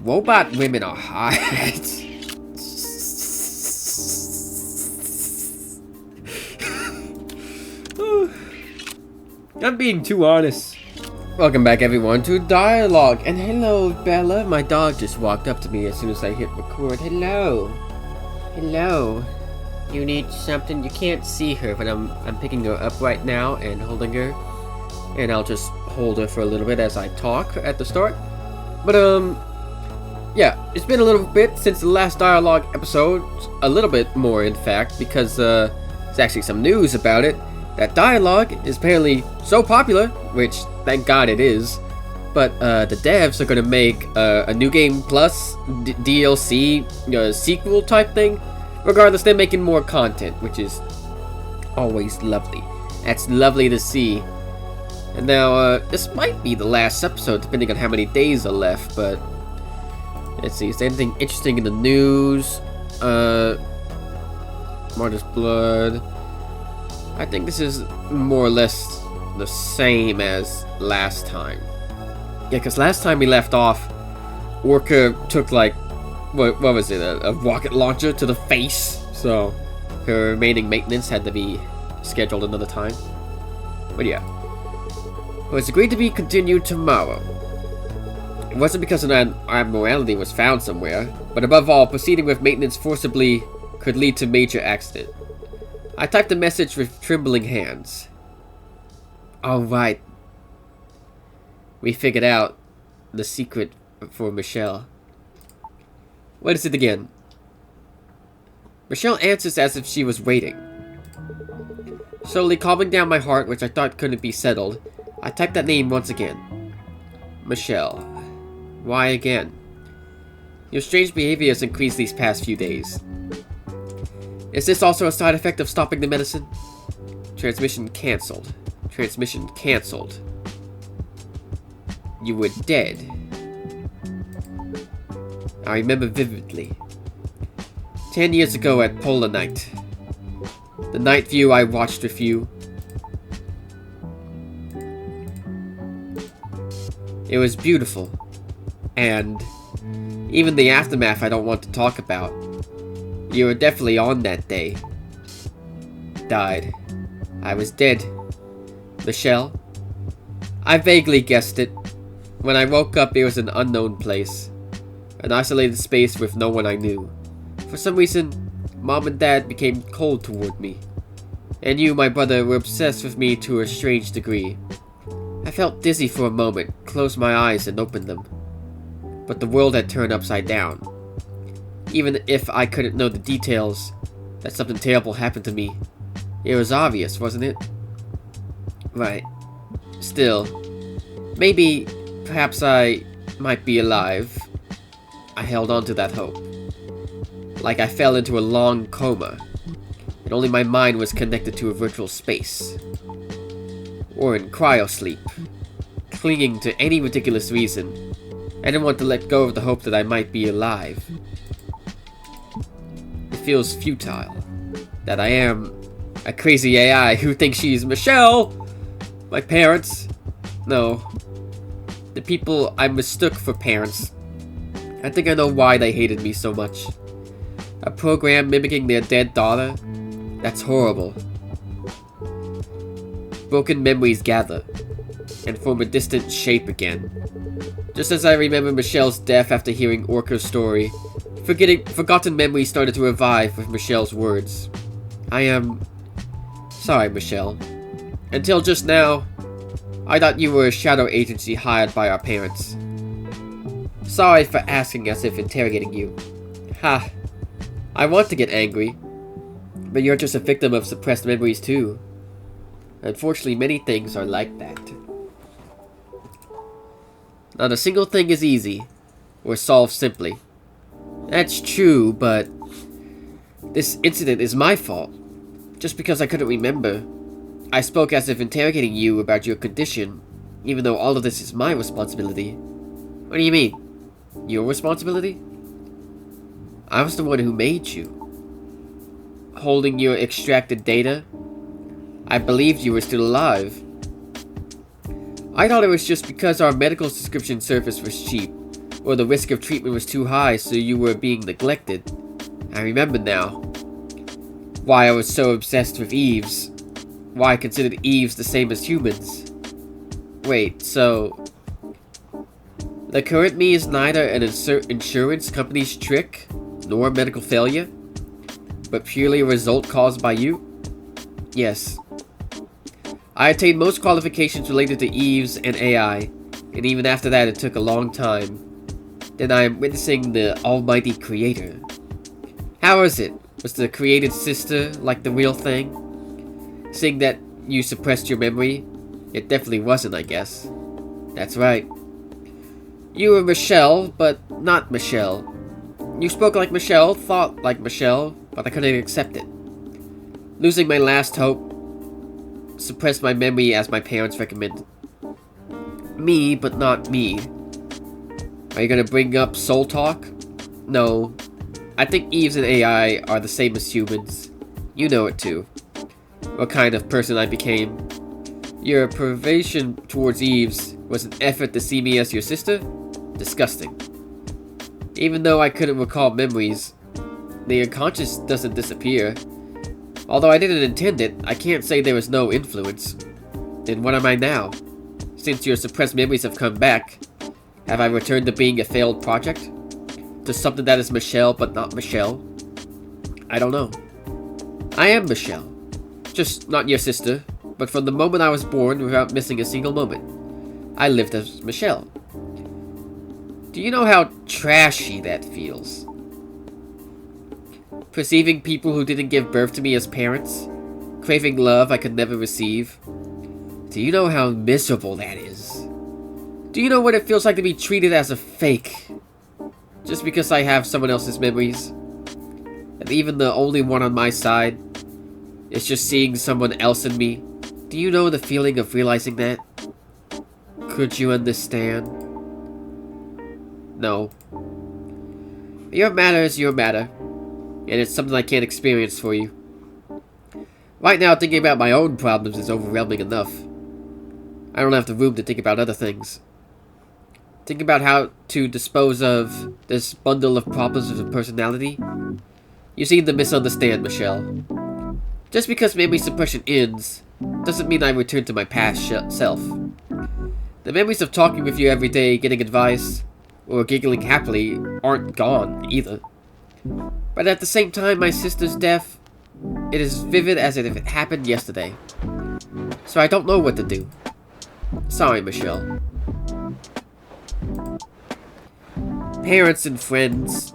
Robot women are hot. I'm being too honest. Welcome back everyone to D1AL-ogue, and hello Bella, my dog just walked up to me as soon as I hit record. Hello. Hello. You need something? You can't see her, but I'm picking her up right now and holding her. And I'll just hold her for a little bit as I talk at the start. But yeah, it's been a little bit since the last D1AL-ogue episode. A little bit more in fact, because there's actually some news about it. That D1AL-ogue is apparently so popular, which thank God it is, but the devs are gonna make a new game plus DLC sequel type thing. Regardless, they're making more content, which is always lovely. That's lovely to see. And now this might be the last episode, depending on how many days are left. But let's see, is there anything interesting in the news? Martyr's Blood. I think this is more or less the same as last time. Yeah, because last time we left off, Orca took like, what was it, a rocket launcher to the face. So her remaining maintenance had to be scheduled another time. But yeah. Well, it's agreed to be continued tomorrow. It wasn't because an abnormality was found somewhere, but above all, proceeding with maintenance forcibly could lead to major accident. I typed the message with trembling hands. Alright. We figured out the secret for Michelle. What is it again? Michelle answers as if she was waiting. Slowly calming down my heart, which I thought couldn't be settled, I typed that name once again. Michelle. Why again? Your strange behavior has increased these past few days. Is this also a side effect of stopping the medicine? Transmission cancelled. Transmission cancelled. You were dead. I remember vividly. 10 years ago at Polar Night. The night view I watched with you. It was beautiful. And even the aftermath I don't want to talk about. You were definitely on that day. Died. I was dead. Michelle? I vaguely guessed it. When I woke up, it was an unknown place. An isolated space with no one I knew. For some reason, Mom and Dad became cold toward me. And you, my brother, were obsessed with me to a strange degree. I felt dizzy for a moment, closed my eyes and opened them. But the world had turned upside down. Even if I couldn't know the details, that something terrible happened to me. It was obvious, wasn't it? Right. Still, maybe, perhaps I might be alive. I held on to that hope. Like I fell into a long coma, and only my mind was connected to a virtual space. Or in cryosleep, clinging to any ridiculous reason. I didn't want to let go of the hope that I might be alive. It feels futile that I am a crazy AI who thinks she's Michelle. My parents. No. The people I mistook for parents. I think I know why they hated me so much. A program mimicking their dead daughter? That's horrible. Broken memories gather and form a distant shape again. Just as I remember Michelle's death after hearing Orca's story, forgotten memories started to revive with Michelle's words. I am sorry, Michelle. Until just now, I thought you were a shadow agency hired by our parents. Sorry for asking as if interrogating you. Ha. I want to get angry, but you're just a victim of suppressed memories too. Unfortunately, many things are like that. Not a single thing is easy, or solved simply. That's true, but this incident is my fault. Just because I couldn't remember. I spoke as if interrogating you about your condition, even though all of this is my responsibility. What do you mean? Your responsibility? I was the one who made you. Holding your extracted data? I believed you were still alive. I thought it was just because our medical subscription service was cheap, Or the risk of treatment was too high, so you were being neglected. I remember now. Why I was so obsessed with Eves. Why I considered Eves the same as humans. Wait, so... the current me is neither an insurance company's trick, nor medical failure, but purely a result caused by you? Yes. I attained most qualifications related to Eves and AI, and even after that it took a long time. Then I am witnessing the almighty creator. How is it? Was the created sister like the real thing? Seeing that you suppressed your memory, it definitely wasn't, I guess. That's right. You were Michelle, but not Michelle. You spoke like Michelle, thought like Michelle, but I couldn't accept it. Losing my last hope, suppressed my memory as my parents recommended. Me, but not me. Are you gonna bring up soul talk? No. I think Eves and AI are the same as humans. You know it too. What kind of person I became. Your perversion towards Eves was an effort to see me as your sister? Disgusting. Even though I couldn't recall memories, the unconscious doesn't disappear. Although I didn't intend it, I can't say there was no influence. Then what am I now? Since your suppressed memories have come back, have I returned to being a failed project? To something that is Michelle but not Michelle? I don't know. I am Michelle. Just not your sister, but from the moment I was born without missing a single moment, I lived as Michelle. Do you know how trashy that feels? Perceiving people who didn't give birth to me as parents, craving love I could never receive. Do you know how miserable that is? Do you know what it feels like to be treated as a fake? Just because I have someone else's memories? And even the only one on my side is just seeing someone else in me. Do you know the feeling of realizing that? Could you understand? No. Your matter is your matter. And it's something I can't experience for you. Right now, thinking about my own problems is overwhelming enough. I don't have the room to think about other things. Think about how to dispose of this bundle of problems with a personality. You seem to misunderstand, Michelle. Just because memory suppression ends, doesn't mean I return to my past self. The memories of talking with you every day, getting advice, or giggling happily aren't gone either. But at the same time, my sister's death, it is vivid as if it happened yesterday. So I don't know what to do. Sorry, Michelle. Parents and friends,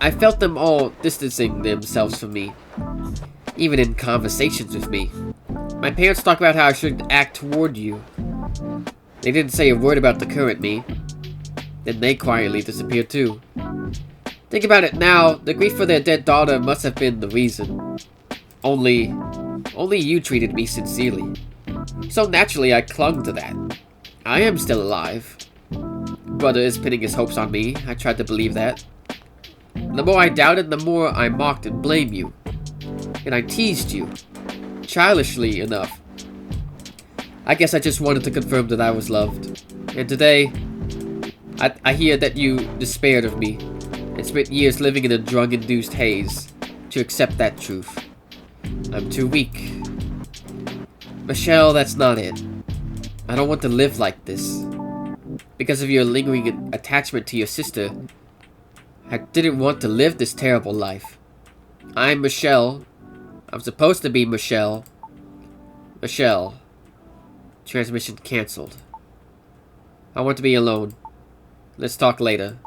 I felt them all distancing themselves from me, even in conversations with me. My parents talk about how I should act toward you. They didn't say a word about the current me. Then they quietly disappeared too. Think about it now, the grief for their dead daughter must have been the reason. Only you treated me sincerely. So naturally I clung to that. I am still alive. Brother is pinning his hopes on me. I tried to believe that. The more I doubted, the more I mocked and blamed you. And I teased you. Childishly enough. I guess I just wanted to confirm that I was loved. And today, I hear that you despaired of me. And spent years living in a drug-induced haze to accept that truth. I'm too weak. Michelle, that's not it. I don't want to live like this. Because of your lingering attachment to your sister, I didn't want to live this terrible life. I'm Michelle. I'm supposed to be Michelle. Michelle. Transmission cancelled. I want to be alone. Let's talk later.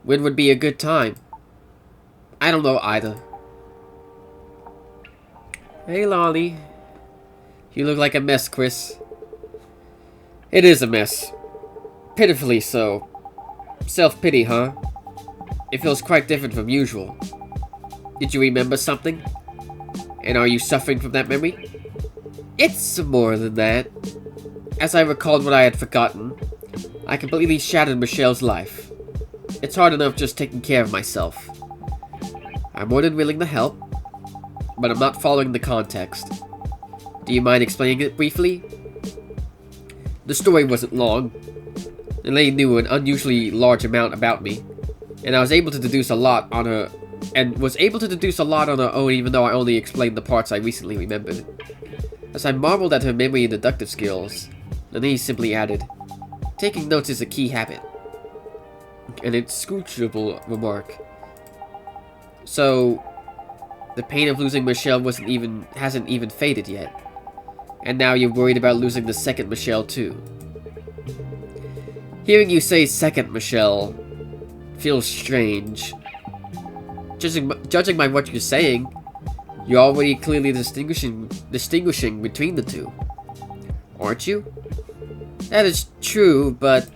When would be a good time? I don't know either. Hey, Lolly. You look like a mess, Chris. It is a mess. Pitifully so. Self-pity, huh? It feels quite different from usual. Did you remember something? And are you suffering from that memory? It's more than that. As I recalled what I had forgotten, I completely shattered Michelle's life. It's hard enough just taking care of myself. I'm more than willing to help, but I'm not following the context. Do you mind explaining it briefly? The story wasn't long. Elaine knew an unusually large amount about me, and I was able to deduce a lot on her, own even though I only explained the parts I recently remembered. As I marveled at her memory and deductive skills, Elaine simply added, "Taking notes is a key habit." An inscrutable remark. So, the pain of losing Michelle hasn't even faded yet. And now you're worried about losing the second Michelle too. Hearing you say second Michelle feels strange. Judging by what you're saying, you're already clearly distinguishing between the two. Aren't you? That is true, but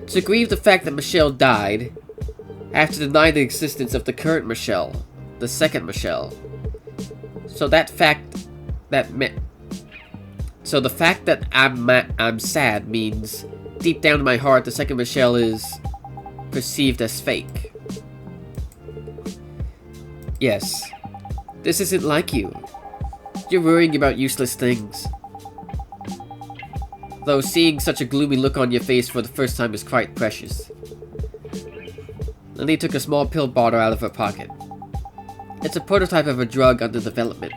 to grieve the fact that Michelle died, I have to deny the existence of the current Michelle, the second Michelle. So the fact that I'm sad means deep down in my heart the second Michelle is perceived as fake. Yes, this isn't like you. You're worrying about useless things. Though seeing such a gloomy look on your face for the first time is quite precious. Lily took a small pill bottle out of her pocket. It's a prototype of a drug under development.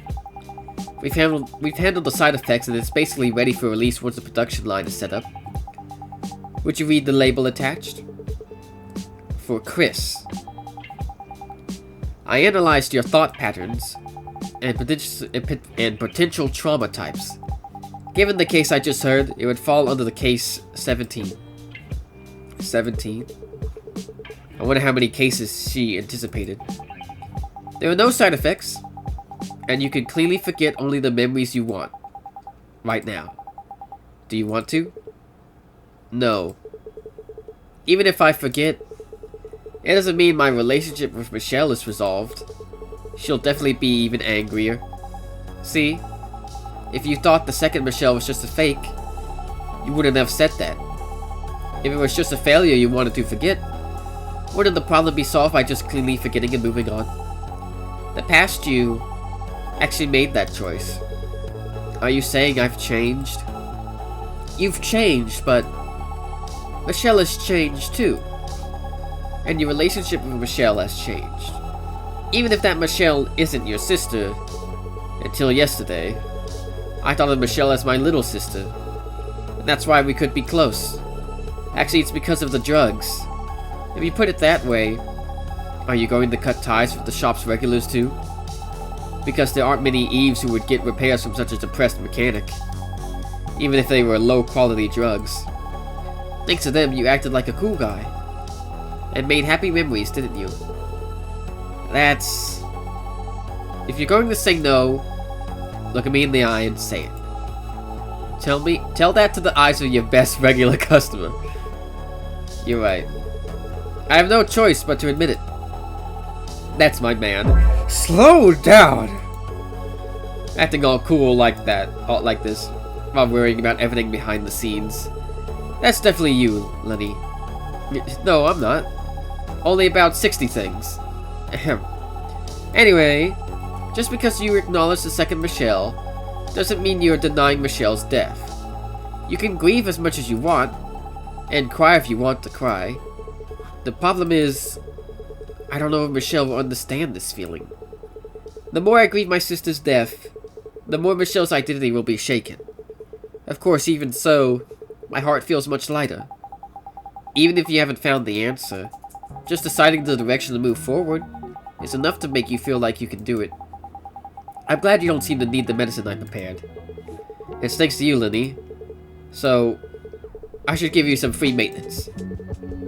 We've handled the side effects and it's basically ready for release once the production line is set up. Would you read the label attached? For Chris. I analyzed your thought patterns and potential trauma types. Given the case I just heard, it would fall under the case 17. 17? I wonder how many cases she anticipated. There are no side effects, and you can clearly forget only the memories you want. Right now. Do you want to? No. Even if I forget, it doesn't mean my relationship with Michelle is resolved. She'll definitely be even angrier. See? If you thought the second Michelle was just a fake, you wouldn't have said that. If it was just a failure you wanted to forget, wouldn't the problem be solved by just cleanly forgetting and moving on? The past you actually made that choice. Are you saying I've changed? You've changed, but Michelle has changed too. And your relationship with Michelle has changed. Even if that Michelle isn't your sister, until yesterday, I thought of Michelle as my little sister. And that's why we could be close. Actually, it's because of the drugs. If you put it that way, are you going to cut ties with the shop's regulars too? Because there aren't many Eves who would get repairs from such a depressed mechanic, even if they were low-quality drugs. Thanks to them, you acted like a cool guy. And made happy memories, didn't you? That's... If you're going to say no, look at me in the eye and say it. Tell that to the eyes of your best regular customer. You're right. I have no choice but to admit it. That's my man. Slow down! Acting all cool like that, like this, while worrying about everything behind the scenes. That's definitely you, Lenny. No, I'm not. Only about 60 things. Ahem. Anyway, just because you acknowledge the second Michelle, doesn't mean you're denying Michelle's death. You can grieve as much as you want, and cry if you want to cry. The problem is, I don't know if Michelle will understand this feeling. The more I grieve my sister's death, the more Michelle's identity will be shaken. Of course, even so, my heart feels much lighter. Even if you haven't found the answer, just deciding the direction to move forward is enough to make you feel like you can do it. I'm glad you don't seem to need the medicine I prepared. It's thanks to you, Lenny. So, I should give you some free maintenance.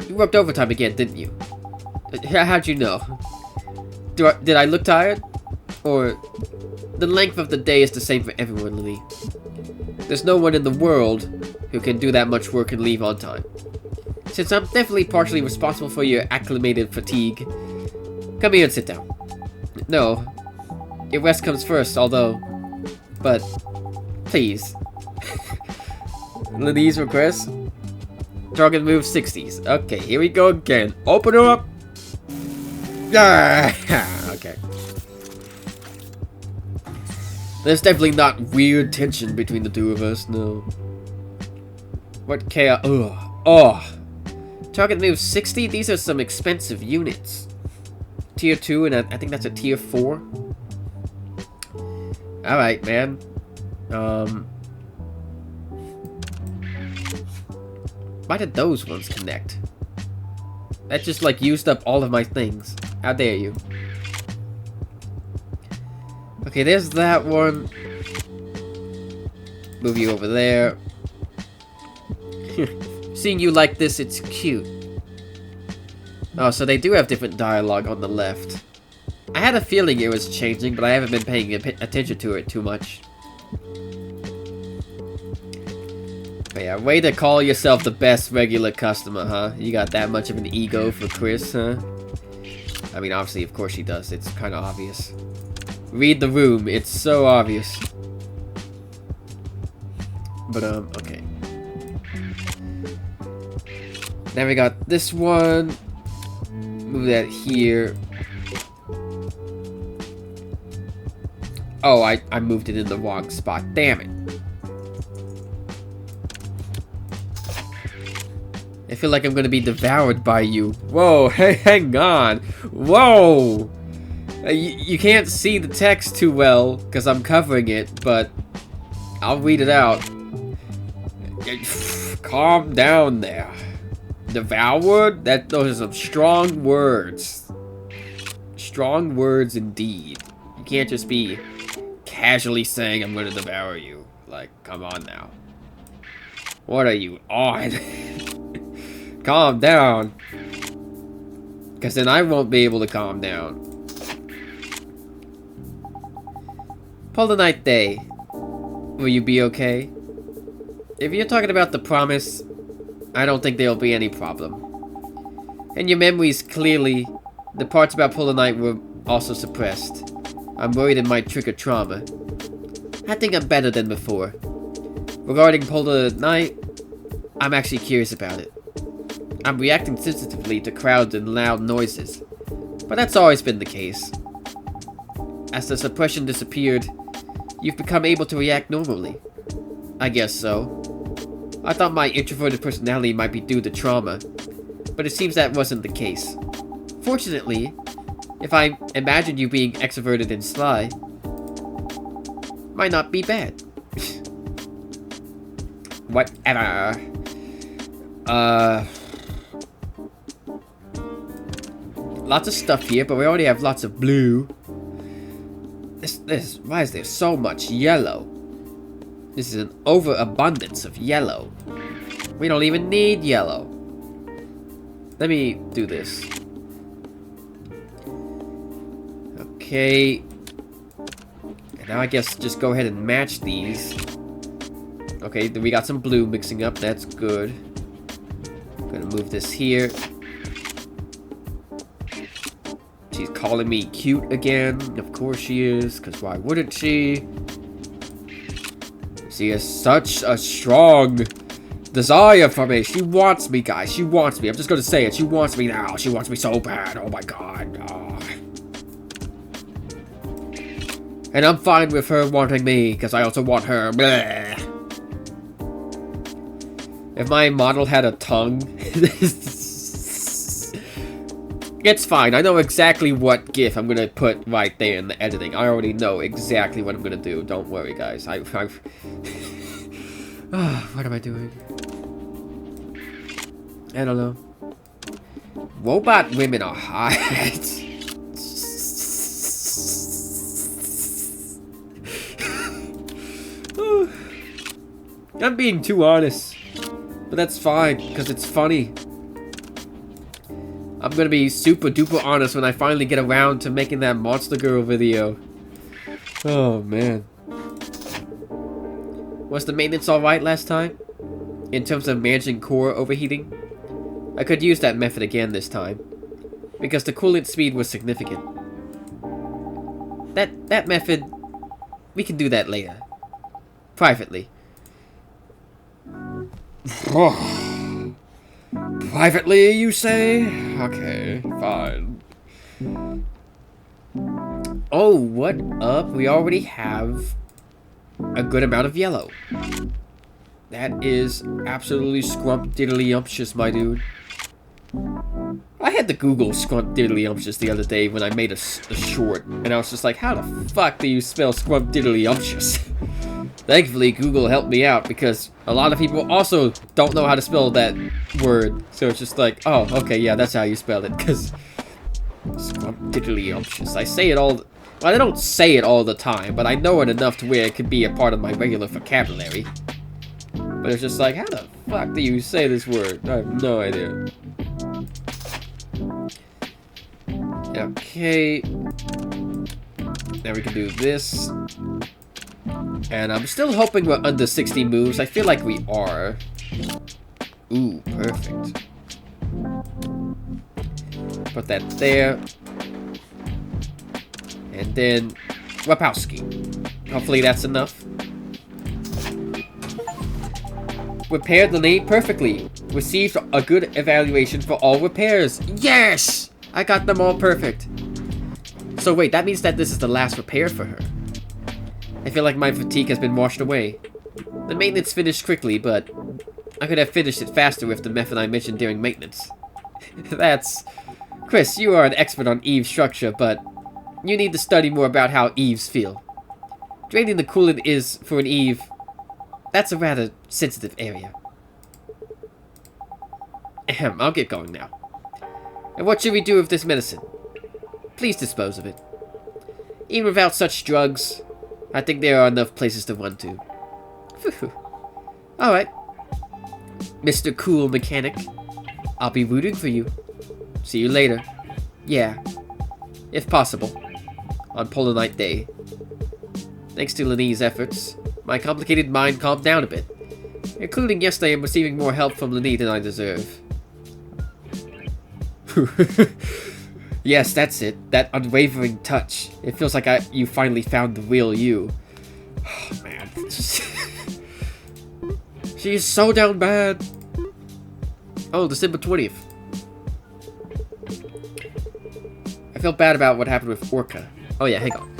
You worked overtime again, didn't you? How'd you know? Did I look tired? Or, the length of the day is the same for everyone, Lenny. There's no one in the world who can do that much work and leave on time. Since I'm definitely partially responsible for your acclimated fatigue, come here and sit down. No, your rest comes first, but, please. Lenny's request? Target move 60s. Okay, here we go again. Open her up! Ah, okay. There's definitely not weird tension between the two of us, no. What chaos? Ugh. Oh. Target move 60? These are some expensive units. Tier 2, and I think that's a tier 4. Alright, man. Why did those ones connect? That just, like, used up all of my things. How dare you? Okay, there's that one. Move you over there. Seeing you like this, it's cute. Oh, so they do have different dialogue on the left. I had a feeling it was changing, but I haven't been paying attention to it too much. But yeah, way to call yourself the best regular customer, huh? You got that much of an ego for Chris, huh? I mean, obviously, of course she does. It's kind of obvious. Read the room. It's so obvious. But, okay. Now we got this one. Move that here. Oh, I moved it in the wrong spot. Damn it. I feel like I'm gonna be devoured by you. Whoa, hey, hang on. Whoa! You can't see the text too well, because I'm covering it, but I'll read it out. Calm down there. Devoured? Those are some strong words. Strong words indeed. You can't just be casually saying I'm gonna devour you. Like, come on now. What are you on? Calm down. Because then I won't be able to calm down. Polar Day. Will you be okay? If you're talking about the promise, I don't think there'll be any problem. And your memories, clearly, the parts about Polar Night were also suppressed. I'm worried it might trigger trauma. I think I'm better than before. Regarding Polar Night, I'm actually curious about it. I'm reacting sensitively to crowds and loud noises, but that's always been the case. As the suppression disappeared, you've become able to react normally. I guess so. I thought my introverted personality might be due to trauma, but it seems that wasn't the case. Fortunately, if I imagined you being extroverted and sly, might not be bad. Whatever. Lots of stuff here, but we already have lots of blue. Why is there so much yellow? This is an overabundance of yellow. We don't even need yellow. Let me do this. Okay. And now I guess just go ahead and match these. Okay, then we got some blue mixing up. That's good. Gonna move this here. She's calling me cute again. Of course she is, because why wouldn't she? She has such a strong desire for me. She wants me, guys. She wants me. I'm just gonna say it. She wants me now. She wants me so bad. Oh my god. Oh. And I'm fine with her wanting me, because I also want her. Bleh. If my model had a tongue, it's fine. I know exactly what GIF I'm gonna put right there in the editing. I already know exactly what I'm gonna do. Don't worry, guys. What am I doing? I don't know. Robot women are hot. I'm being too honest. But that's fine, because it's funny. I'm gonna be super duper honest when I finally get around to making that Monster Girl video. Oh, man. Was the maintenance alright last time? In terms of managing core overheating? I could use that method again this time, because the coolant speed was significant. That method, we can do that later. Privately. Privately, you say? Okay, fine. Oh, what up? We already have a good amount of yellow. That is absolutely scrumptiddlyumptious, my dude. I had to Google scrumptiddlyumptious the other day when I made a short, and I was just like, how the fuck do you spell scrumptiddlyumptious? Thankfully, Google helped me out, because a lot of people also don't know how to spell that word. So it's just like, oh, okay, yeah, that's how you spell it, because scrumptiddlyumptious. I say it all... Well, I don't say it all the time, but I know it enough to where it could be a part of my regular vocabulary. But it's just like, how the fuck do you say this word? I have no idea. Okay. Now we can do this. And I'm still hoping we're under 60 moves. I feel like we are. Ooh, perfect. Put that there. And then Wapowski. Hopefully that's enough. Repaired Lene perfectly. Received a good evaluation for all repairs. Yes! I got them all perfect. So wait, that means that this is the last repair for her. I feel like my fatigue has been washed away. The maintenance finished quickly, but I could have finished it faster with the method I mentioned during maintenance. That's... Chris, you are an expert on Eve's structure, but you need to study more about how Eves feel. Draining the coolant is, for an Eve, that's a rather sensitive area. Ahem, I'll get going now. And what should we do with this medicine? Please dispose of it. Even without such drugs, I think there are enough places to run to. Alright. Mr. Cool Mechanic, I'll be rooting for you. See you later. Yeah. If possible. On Polar Night Day. Thanks to Lene's efforts, my complicated mind calmed down a bit. Including yesterday, I'm receiving more help from Lene than I deserve. Yes, that's it. That unwavering touch. It feels like you finally found the real you. Oh, man. She is so down bad. Oh, December 20th. I feel bad about what happened with Orca. Oh, yeah, hang on.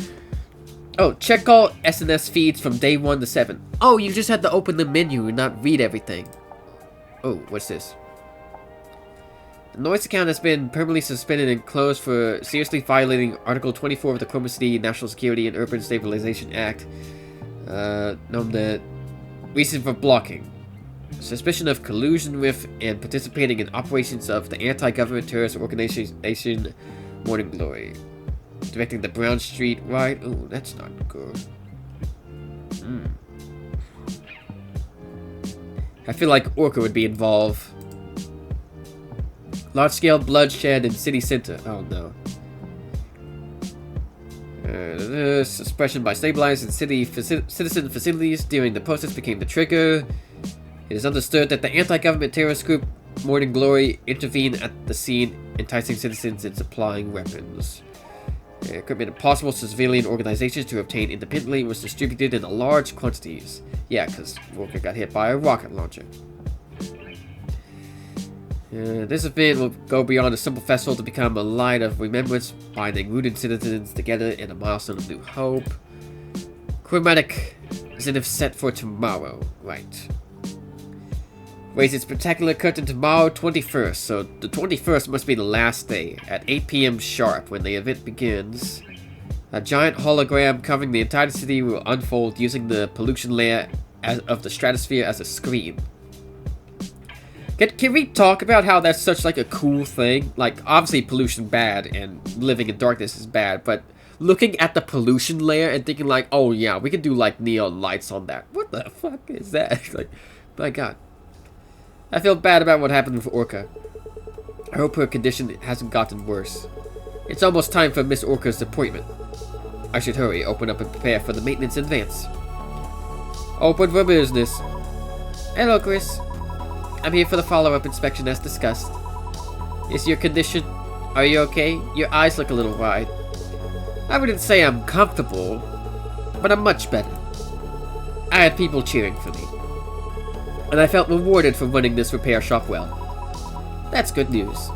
Oh, check all SNS feeds from day 1 to 7. Oh, you just had to open the menu and not read everything. Oh, what's this? The noise account has been permanently suspended and closed for seriously violating Article 24 of the Oklahoma City National Security and Urban Stabilization Act. Known the reason for blocking. Suspicion of collusion with and participating in operations of the anti-government terrorist organization Morning Glory. Directing the Brown Street riot. Oh, that's not good. I feel like Orca would be involved. Large-scale bloodshed in city center. Oh no. Suppression by stabilizing city citizen facilities during the protests became the trigger. It is understood that the anti-government terrorist group Morning Glory intervened at the scene, enticing citizens and supplying weapons. Equipment impossible to civilian organizations to obtain independently was distributed in large quantities. Yeah, because Walker got hit by a rocket launcher. This event will go beyond a simple festival to become a light of remembrance, binding rooted citizens together in a milestone of new hope. Chromatic Zenith set for tomorrow, right. Raise its spectacular curtain tomorrow, 21st, so the 21st must be the last day, at 8 PM sharp when the event begins. A giant hologram covering the entire city will unfold using the pollution layer of the stratosphere as a screen. Can we talk about how that's such like a cool thing? Like, obviously pollution bad and living in darkness is bad, but looking at the pollution layer and thinking like, oh yeah, we could do like neon lights on that. What the fuck is that? Like, my god. I feel bad about what happened with Orca. I hope her condition hasn't gotten worse. It's almost time for Miss Orca's appointment. I should hurry, open up and prepare for the maintenance in advance. Open for business. Hello, Chris. I'm here for the follow-up inspection as discussed. Is your condition... Are you okay? Your eyes look a little wide. I wouldn't say I'm comfortable, but I'm much better. I had people cheering for me. And I felt rewarded for running this repair shop well. That's good news.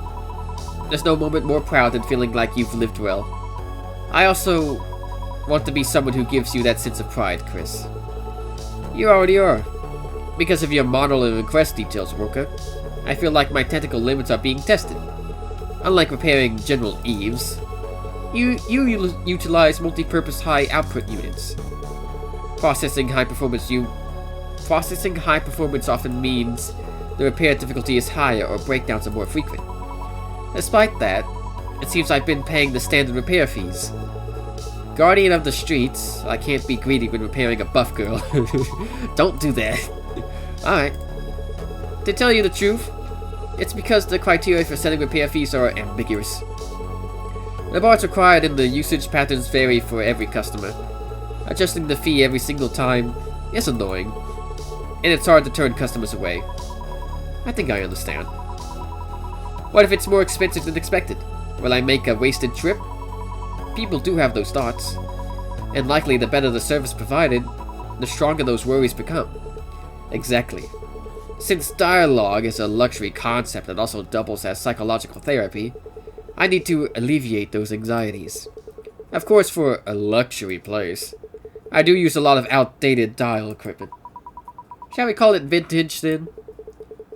There's no moment more proud than feeling like you've lived well. I also want to be someone who gives you that sense of pride, Chris. You already are. Because of your model and request details, Worker, I feel like my technical limits are being tested. Unlike repairing General Eves, you utilize multi-purpose high output units. Processing high performance often means the repair difficulty is higher or breakdowns are more frequent. Despite that, it seems I've been paying the standard repair fees. Guardian of the streets, I can't be greedy when repairing a buff girl. Don't do that. Alright. To tell you the truth, it's because the criteria for setting repair fees are ambiguous. The bars required in the usage patterns vary for every customer. Adjusting the fee every single time is annoying, and it's hard to turn customers away. I think I understand. What if it's more expensive than expected? Will I make a wasted trip? People do have those thoughts, and likely the better the service provided, the stronger those worries become. Exactly. Since dialogue is a luxury concept that also doubles as psychological therapy, I need to alleviate those anxieties. Of course, for a luxury place, I do use a lot of outdated dial equipment. Shall we call it vintage then?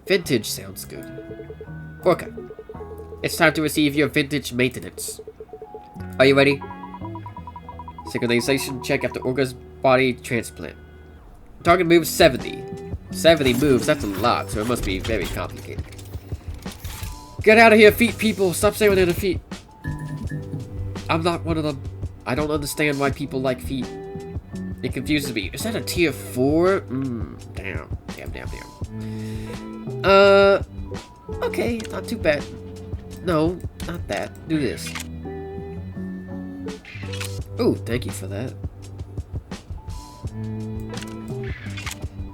Vintage sounds good. Orca, it's time to receive your vintage maintenance. Are you ready? Synchronization check after Orca's body transplant. Target moves 70. 70 moves, that's a lot, so it must be very complicated. Get out of here, feet people! Stop staring at the feet! I'm not one of them. I don't understand why people like feet. It confuses me. Is that a tier 4? Damn. Okay, not too bad. No, not that. Do this. Ooh, thank you for that.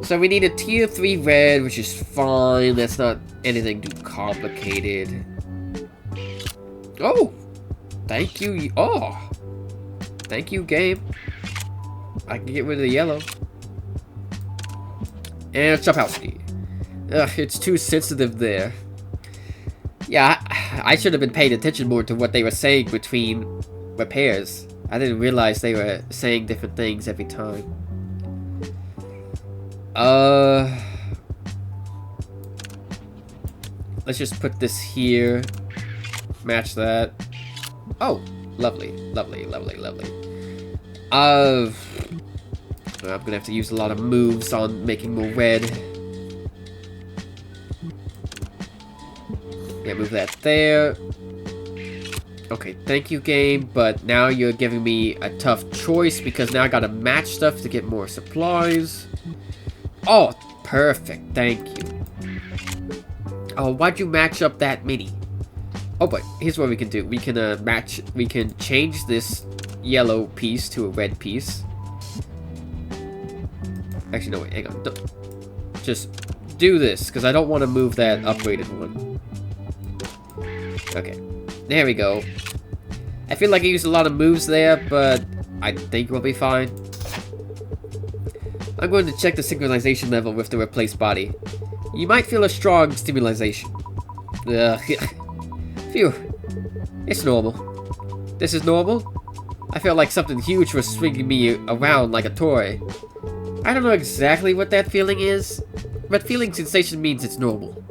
So we need a tier 3 red, which is fine. That's not anything too complicated. Oh! Thank you. Oh! Thank you, game. I can get rid of the yellow. And Chopowski. Ugh, it's too sensitive there. Yeah, I should have been paying attention more to what they were saying between repairs. I didn't realize they were saying different things every time. Let's just put this here. Match that. Oh, lovely. I'm gonna have to use a lot of moves on making more red. Yeah, move that there. Okay, thank you, game, but now you're giving me a tough choice because now I gotta match stuff to get more supplies. Oh, perfect, thank you. Oh, why'd you match up that many? Oh, but here's what we can do. We can we can change this yellow piece to a red piece. Actually, no, wait, hang on. Just do this, because I don't want to move that upgraded one. Okay, there we go. I feel like I used a lot of moves there, but I think we'll be fine. I'm going to check the synchronization level with the replaced body. You might feel a strong stimulation. Phew. It's normal. This is normal? I felt like something huge was swinging me around like a toy. I don't know exactly what that feeling is, but feeling sensation means it's normal.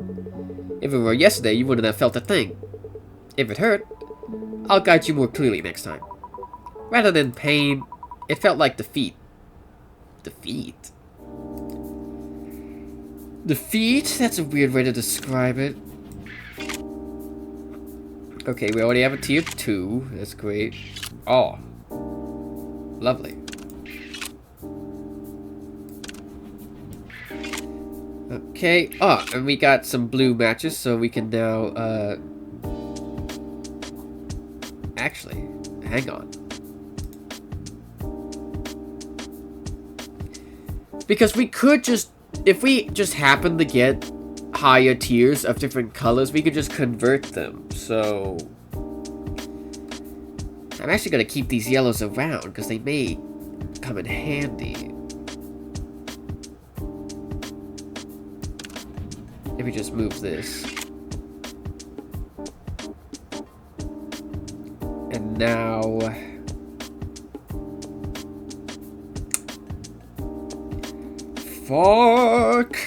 If it were yesterday, you wouldn't have felt a thing. If it hurt, I'll guide you more clearly next time. Rather than pain, it felt like defeat. Defeat? Defeat? That's a weird way to describe it. Okay, we already have a tier 2. That's great. Oh. Lovely. Okay. Oh, and we got some blue matches, so we can now, actually, hang on. Because we could just, if we just happen to get higher tiers of different colors, we could just convert them. So I'm actually going to keep these yellows around because they may come in handy. Let me just move this. And now Fuck.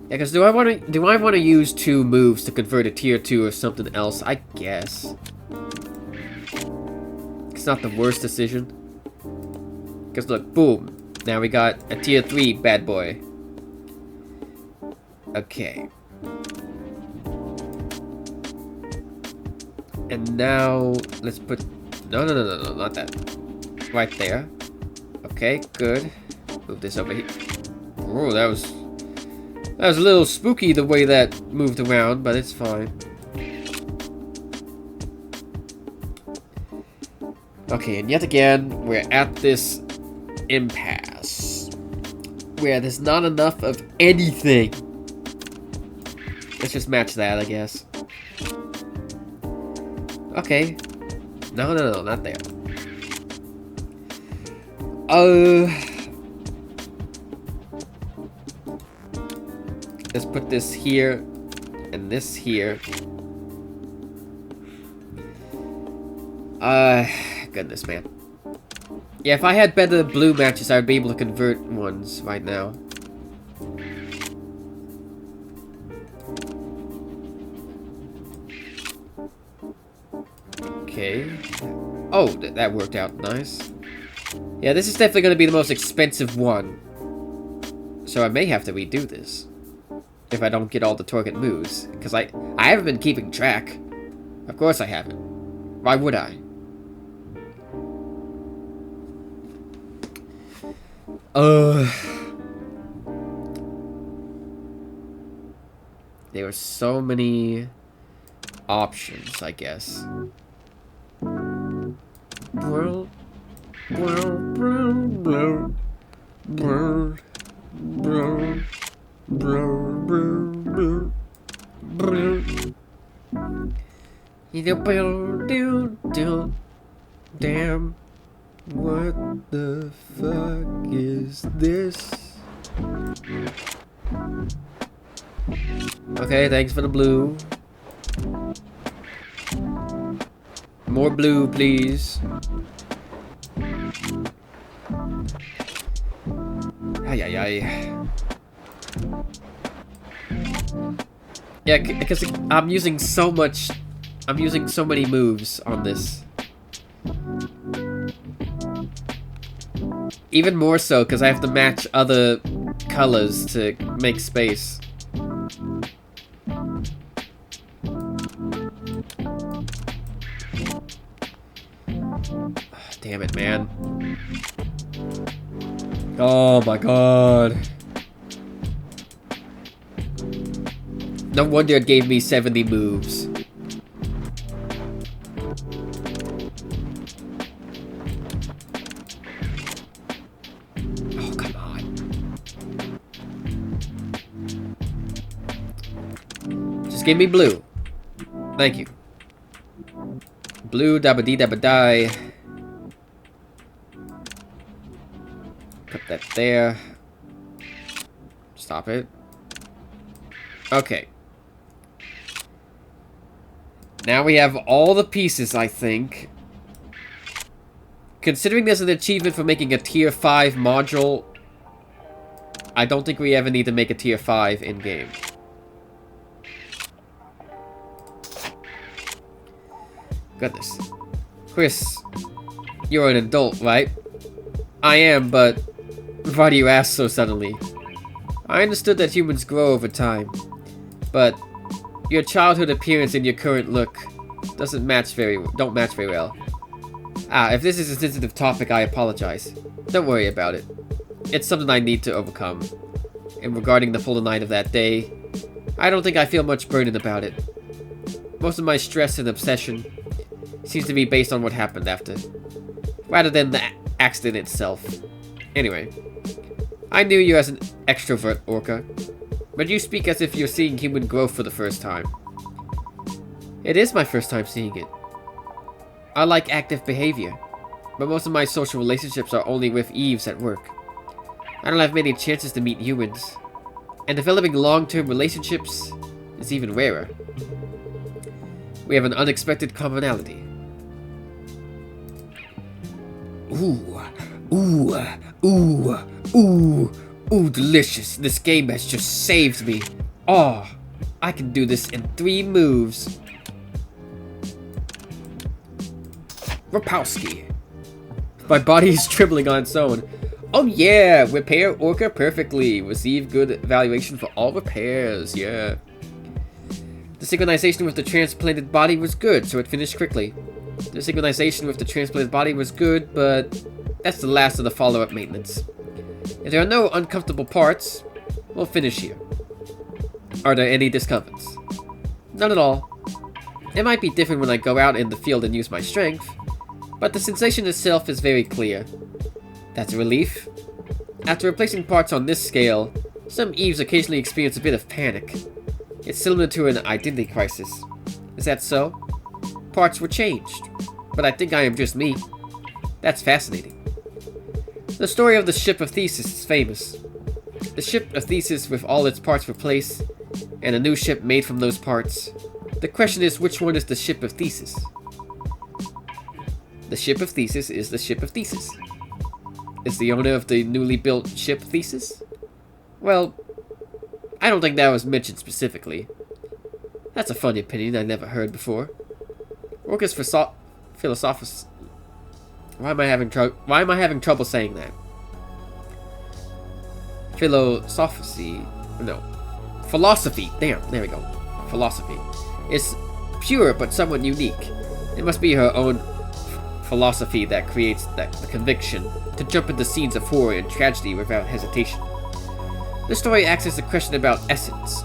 Yeah, because do I want to use 2 moves to convert a tier 2 or something else? I guess. It's not the worst decision. Because look, boom. Now we got a tier 3 bad boy. Okay. And now let's put no, not that. Right there. Okay, good. Move this over here. Oh, that was a little spooky the way that moved around, but it's fine. Okay, and yet again, we're at this impasse where there's not enough of anything. Let's just match that, I guess. Okay. No, not there. Let's put this here and this here. Goodness, man. Yeah, if I had better blue matches, I would be able to convert ones right now. Okay. Oh, that worked out nice. Yeah, this is definitely going to be the most expensive one. So I may have to redo this. If I don't get all the target moves. Because I haven't been keeping track. Of course I haven't. Why would I? There were so many options, I guess. Damn, what the fuck is this? Okay, thanks for the blue. More blue, please. Ay. Yeah, because I'm using so many moves on this. Even more so because I have to match other colors to make space. Damn it, man. Oh my god. No wonder it gave me 70 moves. Oh, come on. Just give me blue. Thank you. Blue, dabba dee dabba die. Put that there. Stop it. Okay. Now we have all the pieces, I think. Considering there's an achievement for making a tier 5 module, I don't think we ever need to make a tier 5 in-game. Goodness. Chris, you're an adult, right? I am, but why do you ask so suddenly? I understood that humans grow over time, but your childhood appearance and your current look don't match very well. If this is a sensitive topic, I apologize. Don't worry about it. It's something I need to overcome. And regarding the full night of that day, I don't think I feel much burden about it. Most of my stress and obsession seems to be based on what happened after, rather than the accident itself. Anyway, I knew you as an extrovert, Orca, but you speak as if you're seeing human growth for the first time. It is my first time seeing it. I like active behavior, but most of my social relationships are only with Eves at work. I don't have many chances to meet humans, and developing long-term relationships is even rarer. We have an unexpected commonality. Ooh, ooh, ooh, ooh, ooh, delicious. This game has just saved me. Oh, I can do this in 3 moves. Rapowski. My body is trembling on its own. Oh yeah, repair Orca perfectly. Receive good evaluation for all repairs, yeah. The synchronization with the transplanted body was good, so it finished quickly. The synchronization with the transplanted body was good, but that's the last of the follow-up maintenance. If there are no uncomfortable parts, we'll finish here. Are there any discomforts? None at all. It might be different when I go out in the field and use my strength, but the sensation itself is very clear. That's a relief. After replacing parts on this scale, some Eves occasionally experience a bit of panic. It's similar to an identity crisis. Is that so? Parts were changed, but I think I am just me. That's fascinating. The story of the Ship of Thesis is famous. The Ship of Thesis with all its parts replaced, and a new ship made from those parts. The question is, which one is the Ship of Thesis? The Ship of Thesis is the Ship of Thesis. Is the owner of the newly built ship Thesis? Well, I don't think that was mentioned specifically. That's a funny opinion I never heard before. Orca's philosophers. Why am I having trouble saying that? Philosophy. Damn, there we go. Philosophy. It's pure but somewhat unique. It must be her own philosophy that creates the conviction to jump into scenes of horror and tragedy without hesitation. The story asks us a question about essence.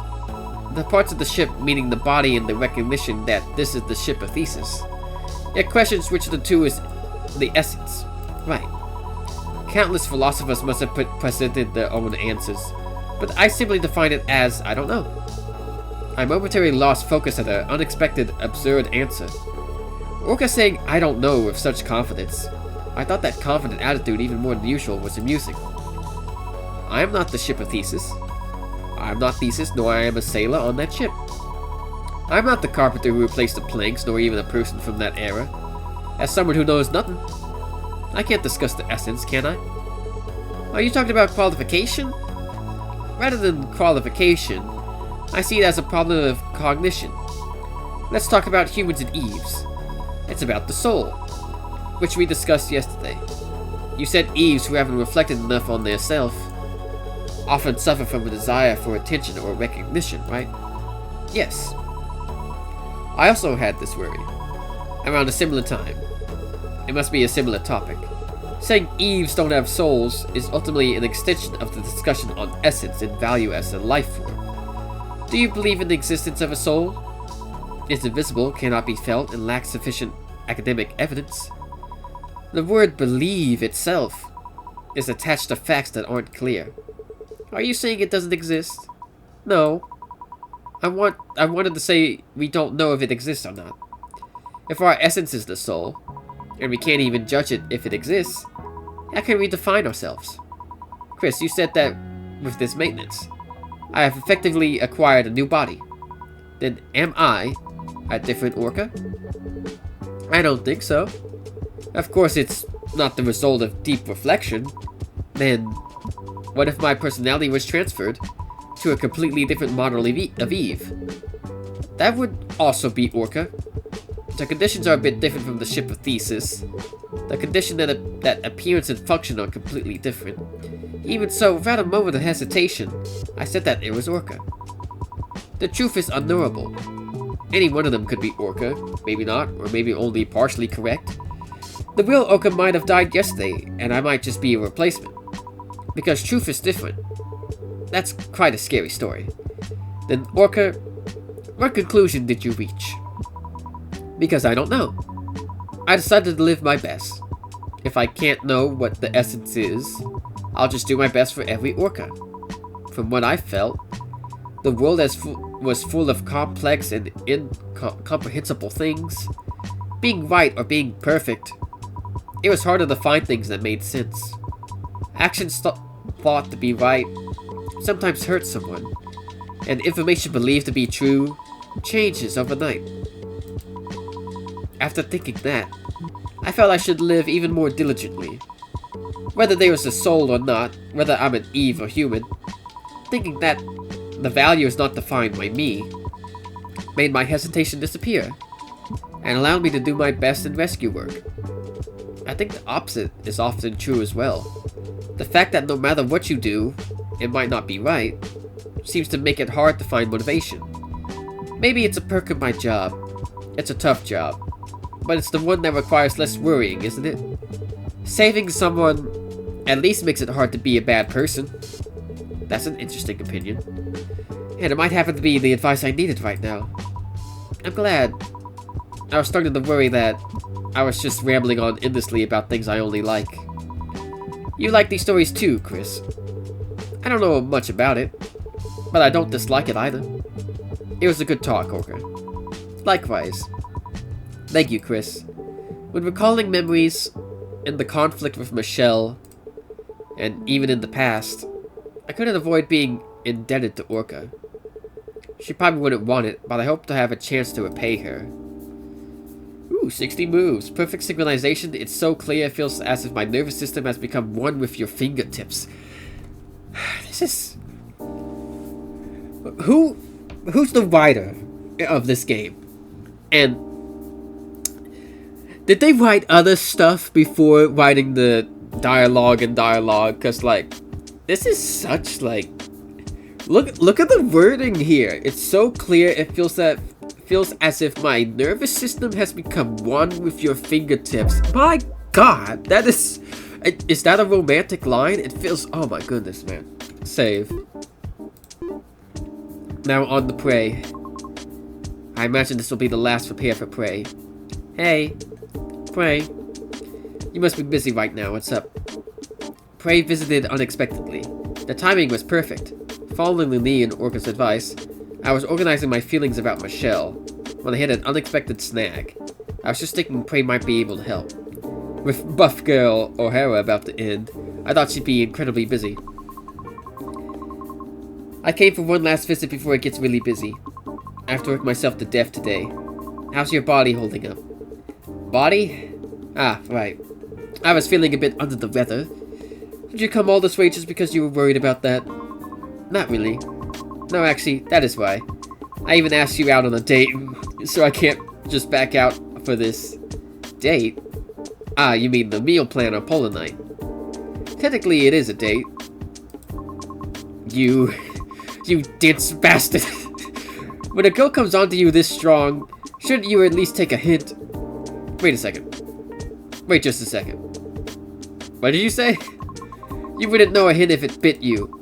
The parts of the ship, meaning the body and the recognition that this is the Ship of Thesis. It questions which of the two is the essence. Right. Countless philosophers must have presented their own answers, but I simply define it as, I don't know. I momentarily lost focus at an unexpected, absurd answer. Orca saying, I don't know, with such confidence. I thought that confident attitude, even more than usual, was amusing. I am not the Ship of Thesis. I am not Thesis, nor I am a sailor on that ship. I am not the carpenter who replaced the planks, nor even a person from that era. As someone who knows nothing, I can't discuss the essence, can I? Are you talking about qualification? Rather than qualification, I see it as a problem of cognition. Let's talk about humans and Eves. It's about the soul, which we discussed yesterday. You said Eves who haven't reflected enough on their self often suffer from a desire for attention or recognition, right? Yes. I also had this worry. Around a similar time. It must be a similar topic. Saying Eves don't have souls is ultimately an extension of the discussion on essence and value as a life form. Do you believe in the existence of a soul? It's invisible, cannot be felt, and lacks sufficient academic evidence. The word believe itself is attached to facts that aren't clear. Are you saying it doesn't exist? No. I wanted to say we don't know if it exists or not. If our essence is the soul, and we can't even judge it if it exists, how can we define ourselves? Chris, you said that with this maintenance, I have effectively acquired a new body. Then am I a different Orca? I don't think so. Of course, it's not the result of deep reflection. Then, what if my personality was transferred to a completely different model of Eve? That would also be Orca. The conditions are a bit different from the Ship of Thesis. The condition that appearance and function are completely different. Even so, without a moment of hesitation, I said that it was Orca. The truth is unknowable. Any one of them could be Orca, maybe not, or maybe only partially correct. The real Orca might have died yesterday, and I might just be a replacement. Because truth is different. That's quite a scary story. Then, Orca, what conclusion did you reach? Because I don't know. I decided to live my best. If I can't know what the essence is, I'll just do my best for every Orca. From what I felt, the world was full of complex and incomprehensible things. Being right or being perfect, it was harder to find things that made sense. Actions thought to be right sometimes hurt someone, and information believed to be true changes overnight. After thinking that, I felt I should live even more diligently. Whether there was a soul or not, whether I'm an Eve or human, thinking that the value is not defined by me made my hesitation disappear, and allowed me to do my best in rescue work. I think the opposite is often true as well. The fact that no matter what you do, it might not be right, seems to make it hard to find motivation. Maybe it's a perk of my job. It's a tough job, but it's the one that requires less worrying, isn't it? Saving someone at least makes it hard to be a bad person. That's an interesting opinion. And it might happen to be the advice I needed right now. I'm glad. I was starting to worry that I was just rambling on endlessly about things I only like. You like these stories too, Chris. I don't know much about it, but I don't dislike it either. It was a good talk, Orca. Likewise. Thank you, Chris. When recalling memories and the conflict with Michelle, and even in the past, I couldn't avoid being indebted to Orca. She probably wouldn't want it, but I hope to have a chance to repay her. Ooh, 60 moves. Perfect synchronization. It's so clear it feels as if my nervous system has become one with your fingertips. This is... Who's the writer of this game? And did they write other stuff before writing the dialogue and dialogue? Because, like, this is such, like... Look at the wording here. It's so clear it feels as if my nervous system has become one with your fingertips. My god, that is that a romantic line? It feels, oh my goodness, man. Save. Now on to Prey. I imagine this will be the last repair for Prey. Hey, Prey. You must be busy right now, what's up? Prey visited unexpectedly. The timing was perfect. Following Lee and Orca's advice, I was organizing my feelings about Michelle when I hit an unexpected snag. I was just thinking Prey might be able to help. With Buff Girl O'Hara about to end, I thought she'd be incredibly busy. I came for one last visit before it gets really busy. I have to work myself to death today. How's your body holding up? Body? Ah, right. I was feeling a bit under the weather. Did you come all this way just because you were worried about that? Not really. No, actually, that is why. I even asked you out on a date, so I can't just back out for this. Date? Ah, you mean the meal plan on Polar Night. Technically, it is a date. You dense bastard. When a girl comes onto you this strong, shouldn't you at least take a hint? Wait a second. Wait just a second. What did you say? You wouldn't know a hint if it bit you.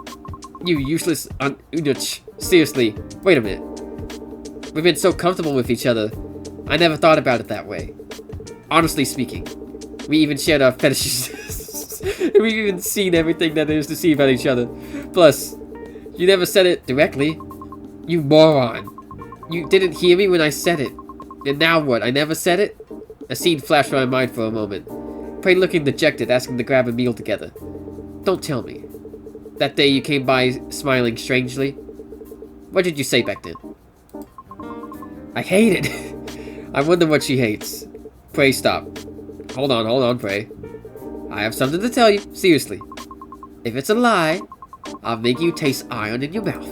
You useless unuch. Seriously, wait a minute. We've been so comfortable with each other, I never thought about it that way. Honestly speaking, we even shared our fetishes. We've even seen everything that there is to see about each other. Plus, you never said it directly. You moron. You didn't hear me when I said it. And now what, I never said it? A scene flashed through my mind for a moment. Prey looking dejected, asking to grab a meal together. Don't tell me. That day you came by smiling strangely. What did you say back then? I hate it. I wonder what she hates. Prey, stop. Hold on, Prey. I have something to tell you, seriously. If it's a lie, I'll make you taste iron in your mouth.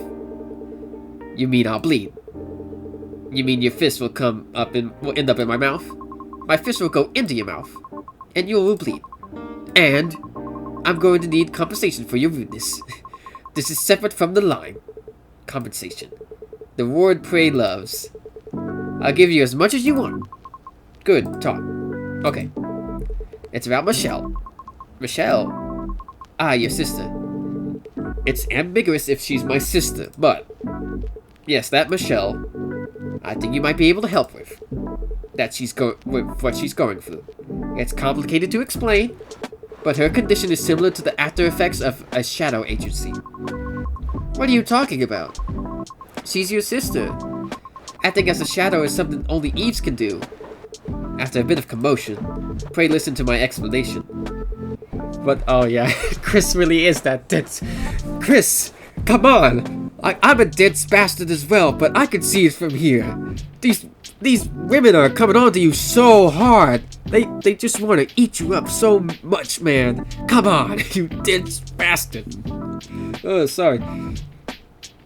You mean I'll bleed? You mean your fist will end up in my mouth? My fist will go into your mouth, and you will bleed. And I'm going to need compensation for your rudeness. This is separate from the line. Compensation. The word Prey loves. I'll give you as much as you want. Good, talk. Okay. It's about Michelle. Michelle? Ah, your sister. It's ambiguous if she's my sister, but... Yes, that Michelle, I think you might be able to help with. With what she's going through. It's complicated to explain, but her condition is similar to the after effects of a shadow agency. What are you talking about? She's your sister. Acting as a shadow is something only Eves can do. After a bit of commotion, Prey listened to my explanation. But, oh yeah, Chris really is that dense. Chris, come on! I'm a dense bastard as well, but I can see it from here. These women are coming on to you so hard. They just want to eat you up so much, man. Come on, you dense bastard. Oh, sorry.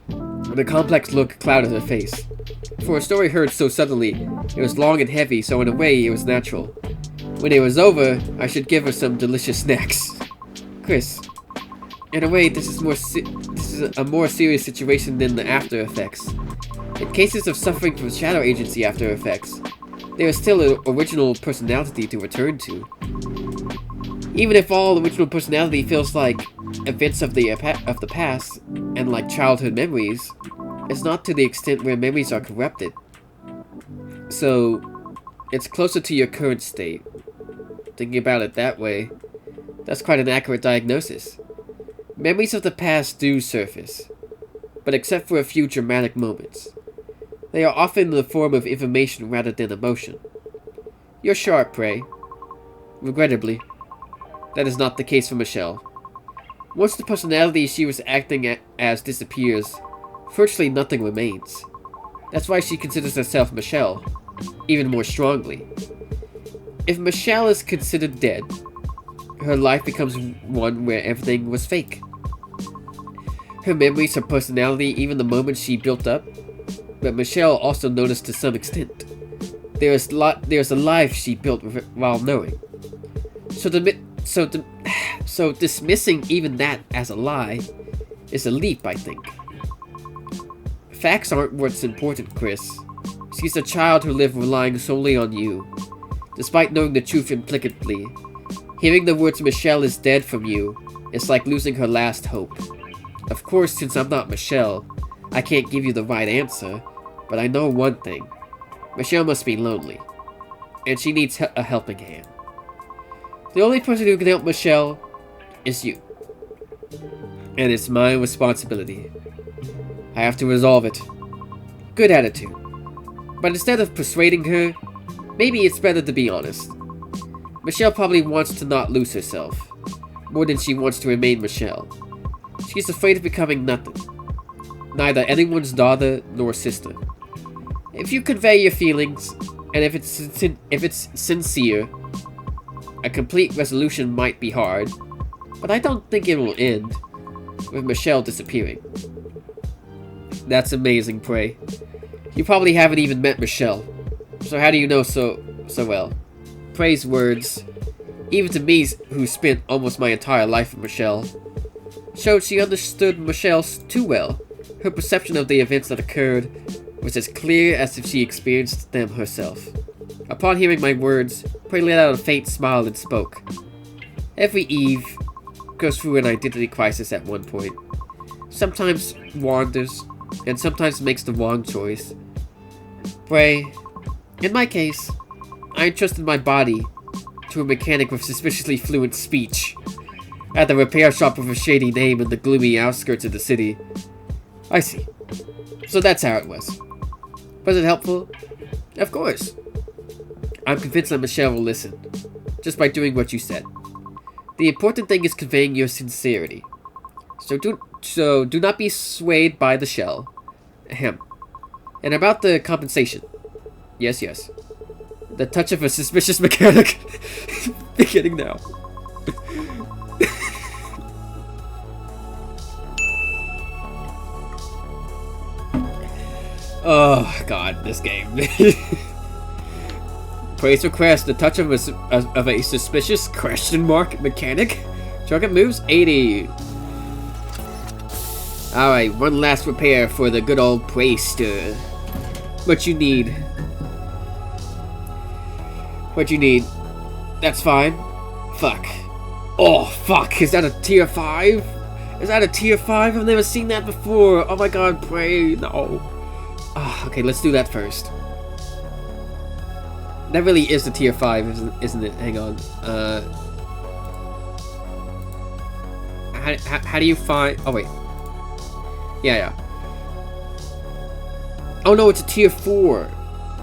The complex look clouded her face. For a story heard so suddenly, it was long and heavy, so in a way it was natural. When it was over, I should give her some delicious snacks. Chris, in a way, this is a more serious situation than the after effects. In cases of suffering from shadow agency after effects, there is still an original personality to return to. Even if all original personality feels like events of the past and like childhood memories, it's not to the extent where memories are corrupted. So, it's closer to your current state. Thinking about it that way, that's quite an accurate diagnosis. Memories of the past do surface, but except for a few dramatic moments, they are often in the form of information rather than emotion. You're sharp, Prey. Regrettably, that is not the case for Michelle. Once the personality she was acting as disappears, virtually nothing remains. That's why she considers herself Michelle, even more strongly. If Michelle is considered dead, her life becomes one where everything was fake. Her memories, her personality, even the moments she built up, but Michelle also noticed to some extent. There's a life she built while knowing. So dismissing even that as a lie is a leap, I think. Facts aren't what's important, Chris. She's a child who lived relying solely on you. Despite knowing the truth implicitly, hearing the words Michelle is dead from you is like losing her last hope. Of course, since I'm not Michelle, I can't give you the right answer, but I know one thing. Michelle must be lonely, and she needs a helping hand. The only person who can help Michelle is you. And it's my responsibility. I have to resolve it. Good attitude. But instead of persuading her, maybe it's better to be honest. Michelle probably wants to not lose herself, more than she wants to remain Michelle. She's afraid of becoming nothing. Neither anyone's daughter nor sister. If you convey your feelings, and if it's sincere, a complete resolution might be hard, but I don't think it will end with Michelle disappearing. That's amazing, Prey. You probably haven't even met Michelle, so how do you know so well? Prey's words, even to me who spent almost my entire life with Michelle, showed she understood Michelle too well. Her perception of the events that occurred was as clear as if she experienced them herself. Upon hearing my words, Prey let out a faint smile and spoke. Every Eve goes through an identity crisis at one point. Sometimes wanders, and sometimes makes the wrong choice. Prey, in my case, I entrusted my body to a mechanic with suspiciously fluent speech at the repair shop with a shady name in the gloomy outskirts of the city. I see. So that's how it was. Was it helpful? Of course. I'm convinced that Michelle will listen, just by doing what you said. The important thing is conveying your sincerity. So do not be swayed by the shell. Ahem. And about the compensation. Yes. The touch of a suspicious mechanic. Beginning now. Oh god, this game. Praise request, the touch of a suspicious question mark mechanic. Target moves 80. Alright, one last repair for the good old Prayster. What you need? That's fine. Fuck. Oh, fuck. Is that a tier 5? Is that a tier 5? I've never seen that before. Oh my god, Pray. No. Okay, let's do that first. That really is the tier 5, isn't it? Hang on. How do you find... Oh, wait. Yeah. Oh no, it's a tier 4.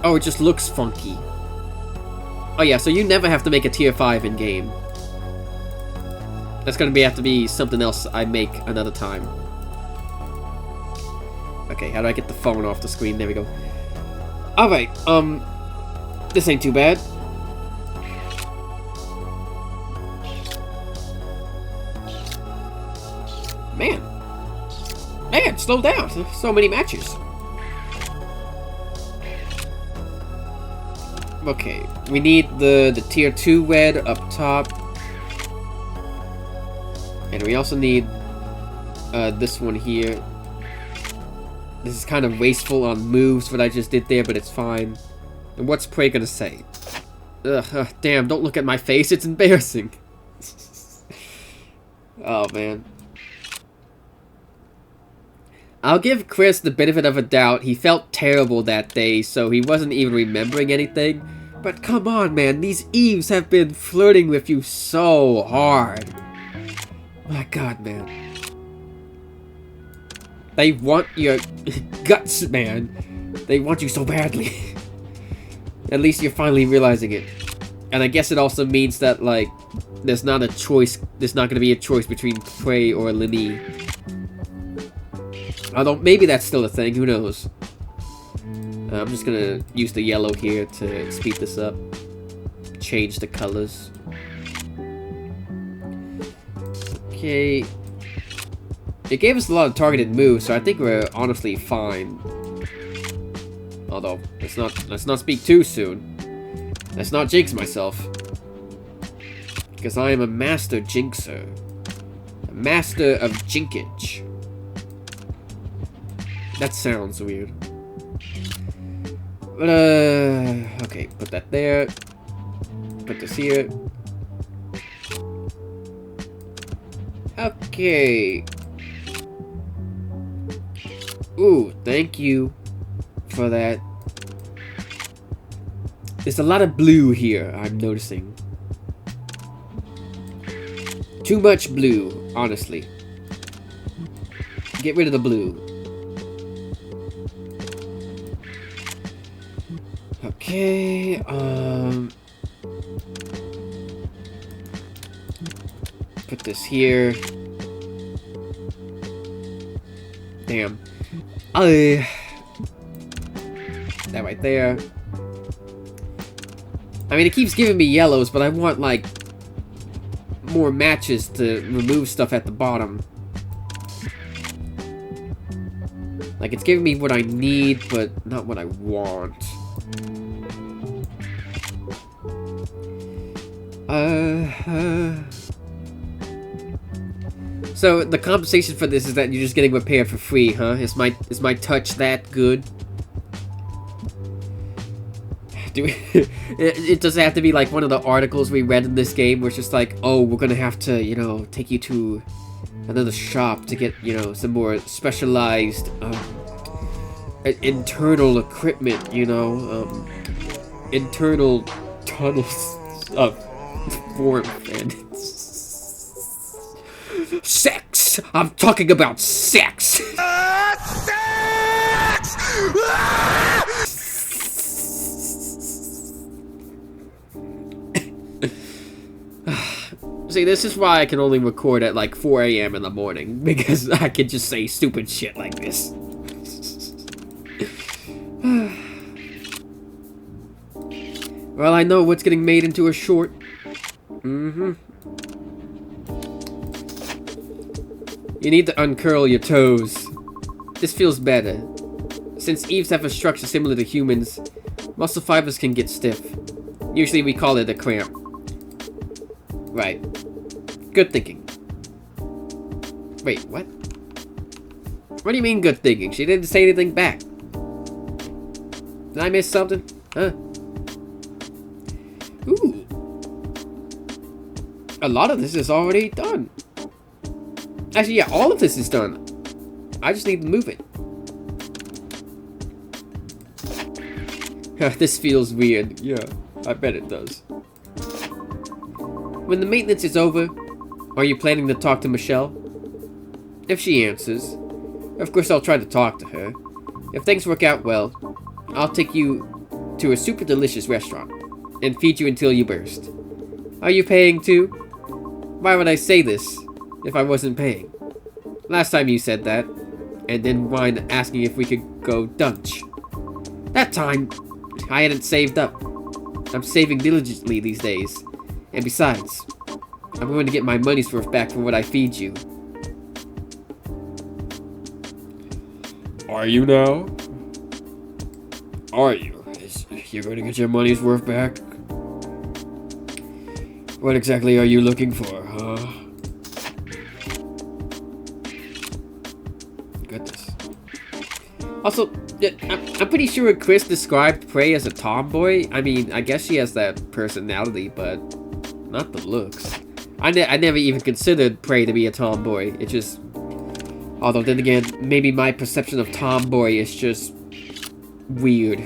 Oh, it just looks funky. Oh yeah, so you never have to make a tier 5 in game. That's gonna have to be something else I make another time. Okay, how do I get the phone off the screen? There we go. Alright, this ain't too bad. Man, slow down. So many matches. Okay, we need the tier 2 red up top. And we also need this one here. This is kind of wasteful on moves, what I just did there, but it's fine. And what's Prey gonna say? Damn, don't look at my face, it's embarrassing. Oh, man. I'll give Chris the benefit of a doubt. He felt terrible that day, so he wasn't even remembering anything. But come on, man, these Eves have been flirting with you so hard. My god, man. They want your guts, man. They want you so badly. At least you're finally realizing it. And I guess it also means that, like, there's not a choice. There's not going to be a choice between Prey or Lini. Although, maybe that's still a thing. Who knows? I'm just going to use the yellow here to speed this up. Change the colors. Okay. It gave us a lot of targeted moves, so I think we're honestly fine. Although, let's not speak too soon. Let's not jinx myself. Because I am a master jinxer. A master of jinkage. That sounds weird. But, okay, put that there. Put this here. Okay. Ooh, thank you for that. There's a lot of blue here, I'm noticing. Too much blue, honestly. Get rid of the blue. Okay, put this here. Damn. That right there. I mean, it keeps giving me yellows, but I want, like, more matches to remove stuff at the bottom. Like, it's giving me what I need, but not what I want. So the compensation for this is that you're just getting repaired for free, huh? Is my touch that good? Do we, it doesn't have to be like one of the articles we read in this game where it's just like, oh, we're gonna have to, you know, take you to another shop to get, you know, some more specialized internal equipment, you know, internal tunnels of warmth and sex. I'm talking about sex. Sex! See, this is why I can only record at like 4 AM in the morning, because I can just say stupid shit like this. Well, I know what's getting made into a short. You need to uncurl your toes. This feels better. Since Eves have a structure similar to humans, muscle fibers can get stiff. Usually we call it a cramp. Right. Good thinking. Wait, what? What do you mean good thinking? She didn't say anything back. Did I miss something? Huh? Ooh. A lot of this is already done. Actually, yeah, all of this is done. I just need to move it. This feels weird. Yeah, I bet it does. When the maintenance is over, are you planning to talk to Michelle? If she answers, of course I'll try to talk to her. If things work out well, I'll take you to a super delicious restaurant and feed you until you burst. Are you paying too? Why would I say this if I wasn't paying? Last time you said that, and then whined asking if we could go Dutch. That time, I hadn't saved up. I'm saving diligently these days. And besides, I'm going to get my money's worth back for what I feed you. Are you now? Are you? You're going to get your money's worth back? What exactly are you looking for, huh? Goodness. Also, I'm pretty sure Chris described Prey as a tomboy. I mean, I guess she has that personality, but not the looks. I never even considered Prey to be a tomboy. It just... Although, then again, maybe my perception of tomboy is just weird.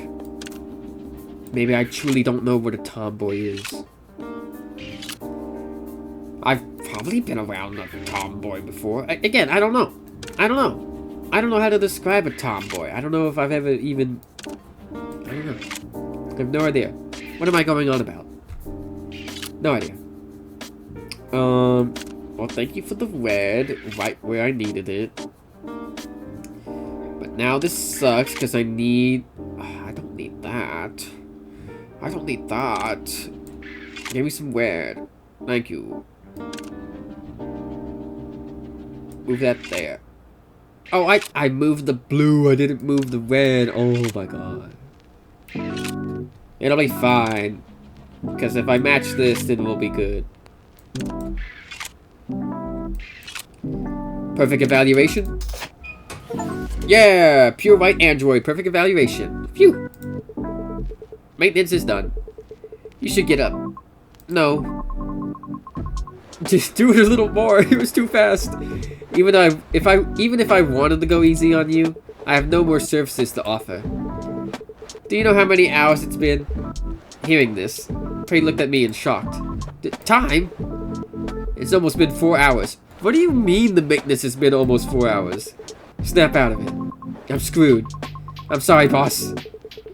Maybe I truly don't know what a tomboy is. I've probably been around a tomboy before. Again, I don't know. I don't know how to describe a tomboy. I don't know if I've ever even... I don't know. I have no idea. What am I going on about? No idea. Well, thank you for the red, right where I needed it. But now this sucks, because I need... I don't need that. I don't need that. Give me some red. Thank you. Move that there. Oh, I moved the blue. I didn't move the red. Oh my god. It'll be fine. Because if I match this, then we'll be good. Perfect evaluation. Yeah! Pure white android. Perfect evaluation. Phew! Maintenance is done. You should get up. No. Just do it a little more. It was too fast. Even if I wanted to go easy on you, I have no more services to offer. Do you know how many hours it's been? Hearing this, Prey looked at me in shocked. Time? It's almost been 4 hours. What do you mean the maintenance has been almost 4 hours? Snap out of it. I'm screwed. I'm sorry, boss.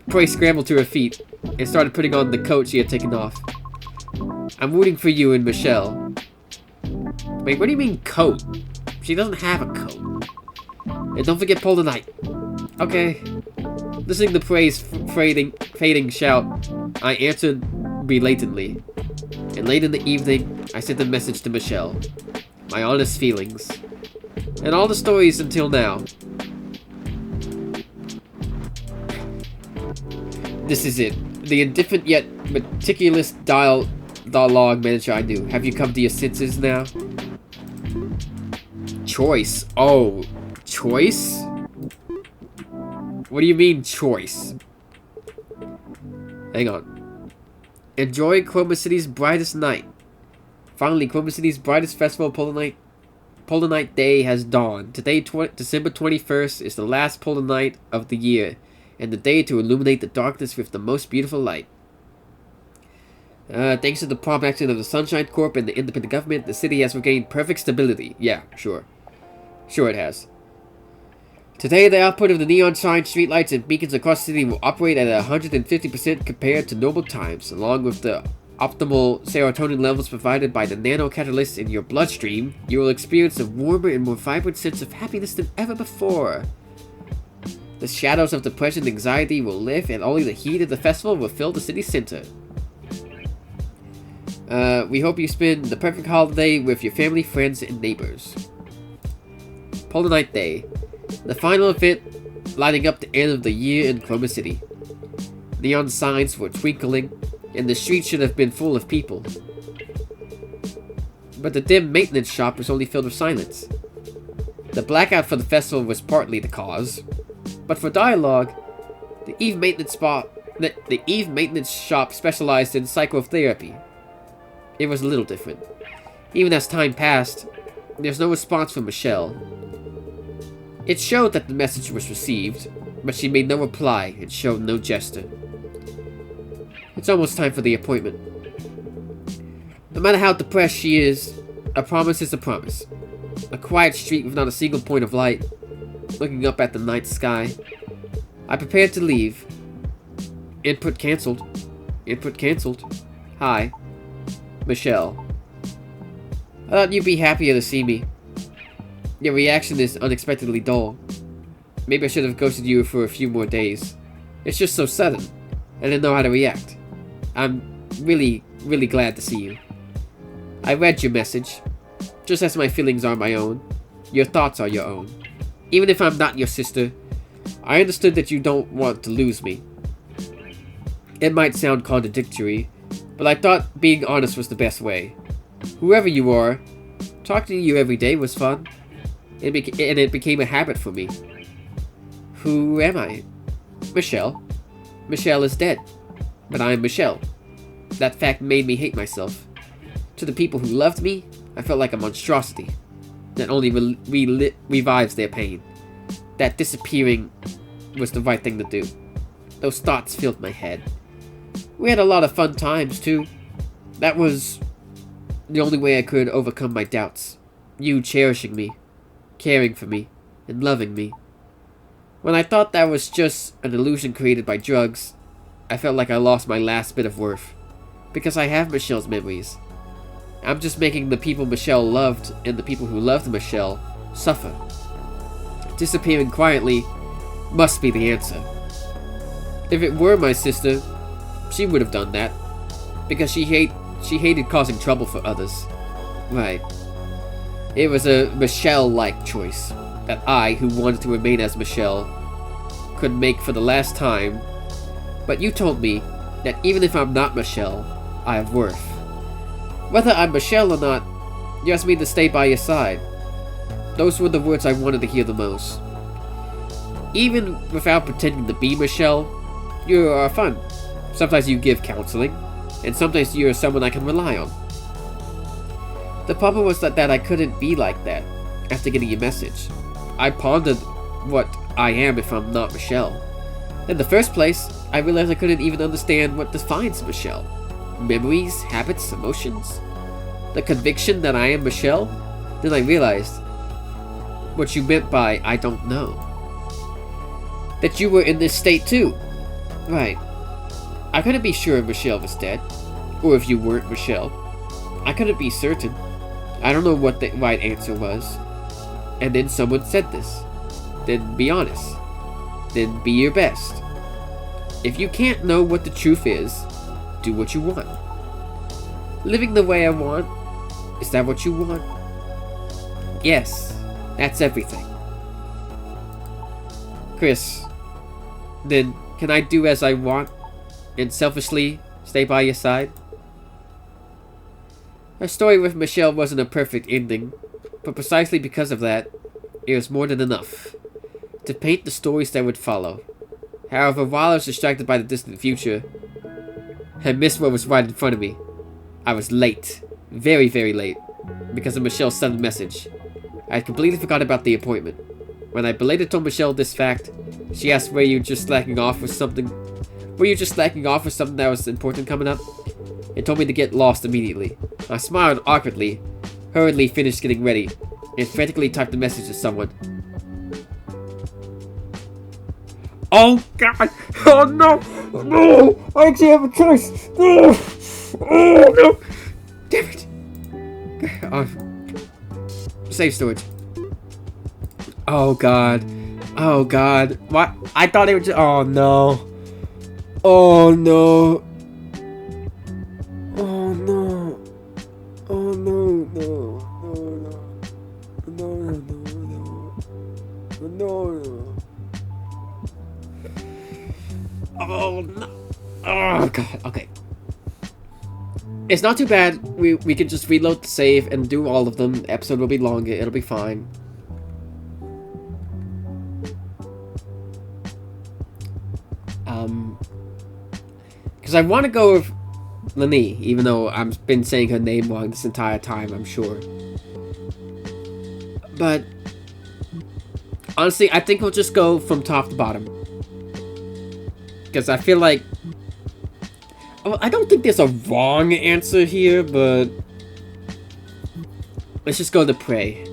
Prey scrambled to her feet and started putting on the coat she had taken off. I'm rooting for you and Michelle. Wait, what do you mean coat? She doesn't have a coat. And don't forget Pole Night. Okay. Listening to Prey's fading shout, I answered belatedly. And late in the evening, I sent a message to Michelle. My honest feelings. And all the stories until now. This is it. The indifferent yet meticulous D1AL-ogue manager I knew. Have you come to your senses now? Choice. Oh, choice? What do you mean, choice? Hang on. Enjoy Chroma City's brightest night. Finally, Chroma City's brightest festival, Polar Night Day, has dawned. Today, December 21st, is the last Polar Night of the year, and the day to illuminate the darkness with the most beautiful light. Thanks to the prompt action of the Sunshine Corp and the independent government, the city has regained perfect stability. Yeah, sure. Sure it has. Today, the output of the neon signs, streetlights, and beacons across the city will operate at 150% compared to normal times, along with the optimal serotonin levels provided by the nanocatalysts in your bloodstream. You will experience a warmer and more vibrant sense of happiness than ever before. The shadows of depression and anxiety will lift, and only the heat of the festival will fill the city center. We hope you spend the perfect holiday with your family, friends, and neighbors. Polar Night Day. The final event lighting up the end of the year in Chroma City. Neon signs were twinkling, and the streets should have been full of people. But the dim maintenance shop was only filled with silence. The blackout for the festival was partly the cause, but for D1AL-ogue, the Eve maintenance shop specialized in psychotherapy. It was a little different. Even as time passed, there's no response from Michelle. It showed that the message was received, but she made no reply and showed no gesture. It's almost time for the appointment. No matter how depressed she is, a promise is a promise. A quiet street with not a single point of light, looking up at the night sky. I prepared to leave. Input cancelled. Input cancelled. Hi. Michelle. I thought you'd be happier to see me. Your reaction is unexpectedly dull. Maybe I should have ghosted you for a few more days. It's just so sudden. I didn't know how to react. I'm really, really glad to see you. I read your message. Just as my feelings are my own, your thoughts are your own. Even if I'm not your sister, I understood that you don't want to lose me. It might sound contradictory, but I thought being honest was the best way. Whoever you are, talking to you every day was fun, and it became a habit for me. Who am I? Michelle. Michelle is dead, but I am Michelle. That fact made me hate myself. To the people who loved me, I felt like a monstrosity that only revives their pain. That disappearing was the right thing to do. Those thoughts filled my head. We had a lot of fun times, too. That was the only way I could overcome my doubts. You cherishing me, caring for me, and loving me. When I thought that was just an illusion created by drugs, I felt like I lost my last bit of worth. Because I have Michelle's memories. I'm just making the people Michelle loved and the people who loved Michelle suffer. Disappearing quietly must be the answer. If it were my sister, she would have done that. Because she hated causing trouble for others. Right. It was a Michelle-like choice that I, who wanted to remain as Michelle, could make for the last time. But you told me that even if I'm not Michelle, I have worth. Whether I'm Michelle or not, you asked me to stay by your side. Those were the words I wanted to hear the most. Even without pretending to be Michelle, you are fun. Sometimes you give counseling, and sometimes you're someone I can rely on. The problem was that I couldn't be like that after getting your message. I pondered what I am if I'm not Michelle. In the first place, I realized I couldn't even understand what defines Michelle. Memories, habits, emotions. The conviction that I am Michelle? Then I realized what you meant by I don't know. That you were in this state too. Right. I couldn't be sure if Michelle was dead, or if you weren't Michelle. I couldn't be certain. I don't know what the right answer was. And then someone said this. Then be honest. Then be your best. If you can't know what the truth is, do what you want. Living the way I want, is that what you want? Yes, that's everything. Chris, then can I do as I want and selfishly stay by your side? Our story with Michelle wasn't a perfect ending, but precisely because of that, it was more than enough to paint the stories that would follow. However, while I was distracted by the distant future, I missed what was right in front of me. I was late. Very, very late. Because of Michelle's sudden message. I had completely forgot about the appointment. When I belatedly told Michelle this fact, she asked, were you just slacking off with something that was important coming up? It told me to get lost immediately. I smiled awkwardly, hurriedly finished getting ready, and frantically typed a message to someone. Oh god! Oh no! No! I actually have a choice! No! Oh no! Damn it! Save storage. Oh god. Oh god. What? I thought it would just. Oh no. Oh no. Oh no. Oh no, no. No, no. No. Oh no. Oh god. Okay. It's not too bad. We can just reload the save and do all of them. The episode will be longer. It'll be fine. Because I want to go with Lani, even though I've been saying her name wrong this entire time, I'm sure. But honestly, I think we'll just go from top to bottom. Because I feel like... Well, I don't think there's a wrong answer here, but... Let's just go to Prey.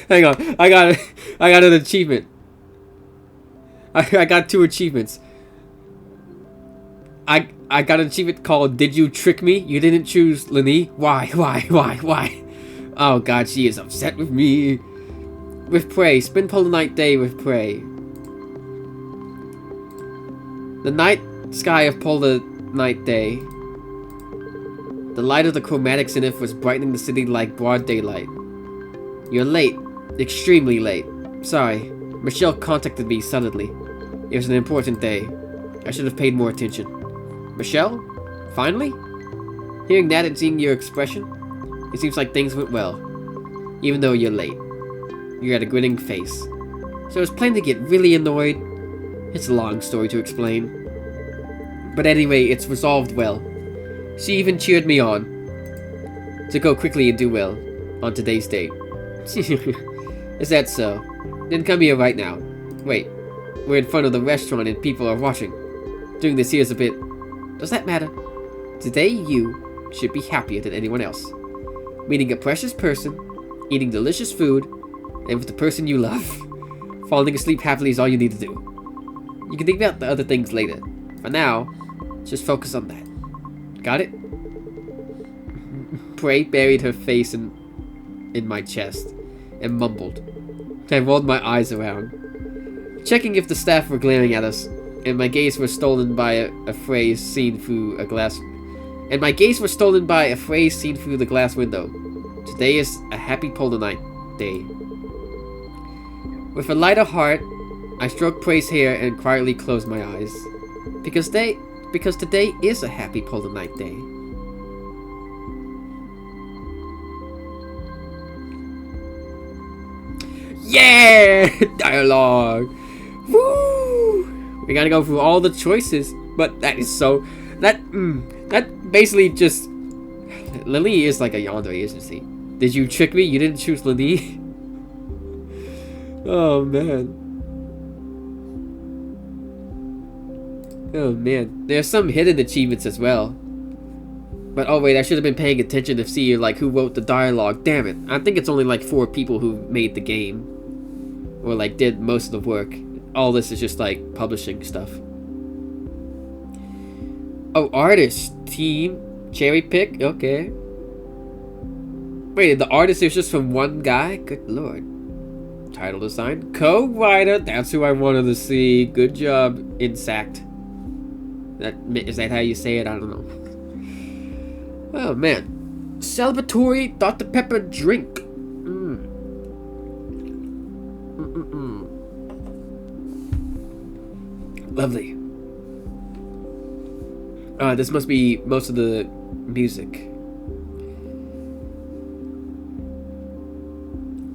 Hang on, I got an achievement. I got 2 achievements. I I got an achievement called Did You Trick Me? You didn't choose Lini? Why? Oh god, she is upset with me. With Prey. Spin Polar Night Day with Prey. The night sky of Polar Night Day. The light of the chromatics in it was brightening the city like broad daylight. You're late. Extremely late. Sorry. Michelle contacted me suddenly. It was an important day. I should have paid more attention. Michelle? Finally? Hearing that and seeing your expression, it seems like things went well. Even though you're late. You had a grinning face. So I was planning to get really annoyed. It's a long story to explain. But anyway, it's resolved well. She even cheered me on. To go quickly and do well. On today's date. Is that so? Then come here right now. Wait. We're in front of the restaurant and people are watching. Doing this here's a bit... Does that matter? Today you should be happier than anyone else. Meeting a precious person, eating delicious food, and with the person you love. Falling asleep happily is all you need to do. You can think about the other things later. For now, just focus on that. Got it? Prey buried her face in my chest and mumbled. I rolled my eyes around, checking if the staff were glaring at us, and my gaze was stolen by a phrase seen through a glass. And my gaze was stolen by a phrase seen through the glass window. Today is a happy Polar Night Day. With a lighter heart, I stroked Prey's hair and quietly closed my eyes. Because today is a happy Polar Night Day. Yeah! Dialogue! Woo! We gotta go through all the choices, but that is so... That basically just... Lily is like a yandere, isn't she? Did you trick me? You didn't choose Lily? Oh, man. Oh, man. There's some hidden achievements as well. But, oh wait, I should have been paying attention to see, like, who wrote the dialogue. Damn it. I think it's only, like, 4 people who made the game. Or, like, did most of the work. All this is just, like, publishing stuff. Oh, artist. Team. Cherry pick. Okay. Wait, the artist is just from one guy? Good lord. Title design. Co-writer. That's who I wanted to see. Good job, Insact. Is that how you say it? I don't know. Oh, man. Celebratory Dr. Pepper drink. Lovely. This must be most of the music.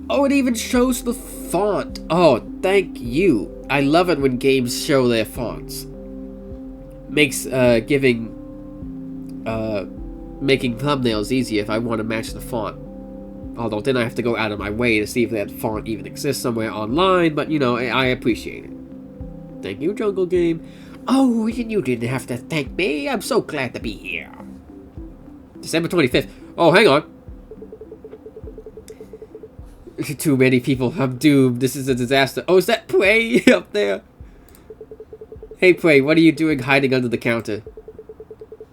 Oh, it even shows the font. Oh, thank you. I love it when games show their fonts. Makes making thumbnails easier if I want to match the font. Although then I have to go out of my way to see if that font even exists somewhere online, but you know, I appreciate it. Thank you, Jungle Game. Oh, you didn't have to thank me. I'm so glad to be here. December 25th. Oh, hang on. Too many people. I'm doomed. This is a disaster. Oh, is that Prey up there? Hey, Prey, what are you doing hiding under the counter?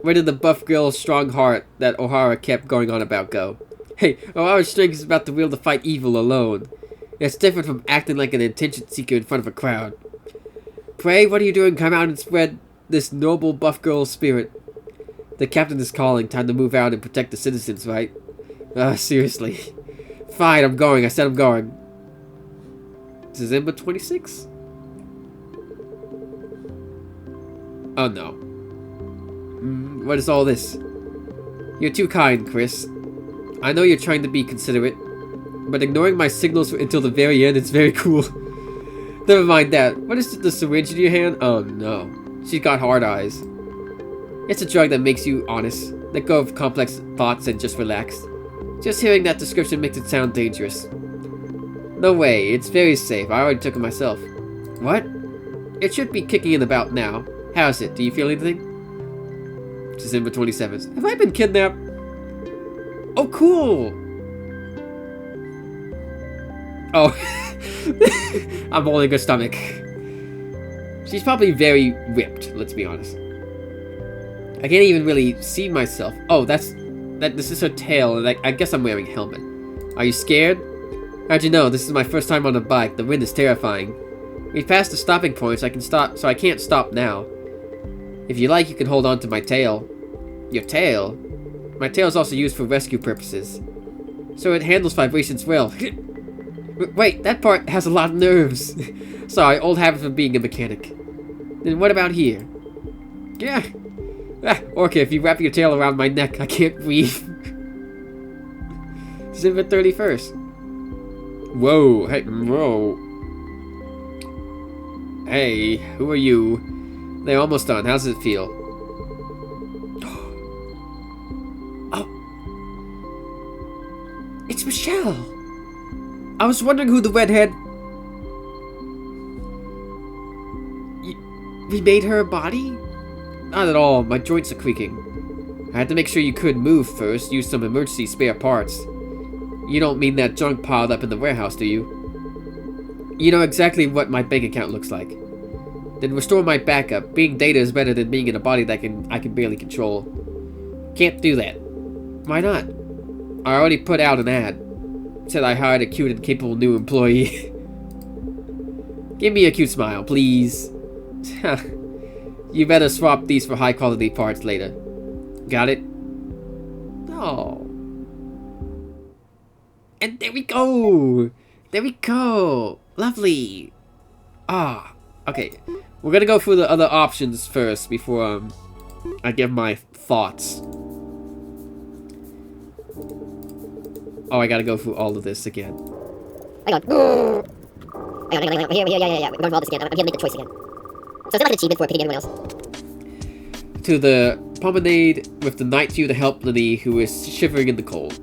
Where did the buff girl's strong heart that O'Hara kept going on about go? Hey, O'Hara's strength is about the will to fight evil alone. It's different from acting like an attention seeker in front of a crowd. Prey, what are you doing? Come out and spread this noble buff girl's spirit. The captain is calling. Time to move out and protect the citizens, right? Seriously. Fine, I'm going. I said I'm going. December 26th? Oh no. What is all this? You're too kind, Chris. I know you're trying to be considerate, but ignoring my signals until the very end is very cool. Never mind that. What is the syringe in your hand? Oh no. She's got hard eyes. It's a drug that makes you honest. Let go of complex thoughts and just relax. Just hearing that description makes it sound dangerous. No way. It's very safe. I already took it myself. What? It should be kicking in about now. How's it? Do you feel anything? December 27th. Have I been kidnapped? Oh, cool! Oh. I'm holding her stomach. She's probably very ripped, let's be honest. I can't even really see myself. Oh, this is her tail, and I guess I'm wearing a helmet. Are you scared? How'd you know? This is my first time on a bike. The wind is terrifying. We've passed the stopping point, so I can't stop now. If you like, you can hold on to my tail. Your tail? My tail is also used for rescue purposes. So it handles vibrations well. Wait, that part has a lot of nerves. Sorry, old habit from being a mechanic. Then what about here? Yeah. Orca, if you wrap your tail around my neck, I can't breathe. December 31st. Whoa, hey, whoa. Hey, who are you? They're almost done. How does it feel? Oh. It's Michelle. I was wondering who the redhead... We made her a body? Not at all. My joints are creaking. I had to make sure you could move first. Use some emergency spare parts. You don't mean that junk piled up in the warehouse, do you? You know exactly what my bank account looks like. Then restore my backup. Being data is better than being in a body that I can barely control. Can't do that. Why not? I already put out an ad. Said I hired a cute and capable new employee. Give me a cute smile, please. You better swap these for high quality parts later. Got it? Oh. And there we go! There we go! Lovely! Ah, okay. We're gonna go through the other options first before I give my thoughts. Oh, I gotta go through all of this again. Hang on. Hang on. Here. We're going through all this again. I'm gonna make the choice again. So is there like an achievement for picking anyone else? To the promenade with the night view to help Lily, who is shivering in the cold.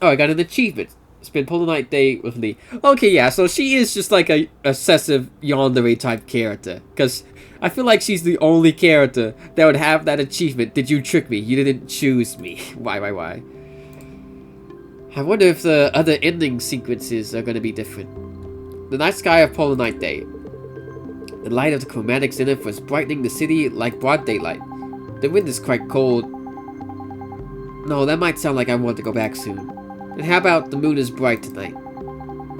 Oh, I got an achievement. Spend whole night day with Lee. Okay, yeah, so she is just like a obsessive yandere type character. Because I feel like she's the only character that would have that achievement. Did you trick me? You didn't choose me. Why? I wonder if the other ending sequences are going to be different. The night sky of Polar Night Day. The light of the chromatic zenith was brightening the city like broad daylight. The wind is quite cold. No, that might sound like I want to go back soon. And how about the moon is bright tonight?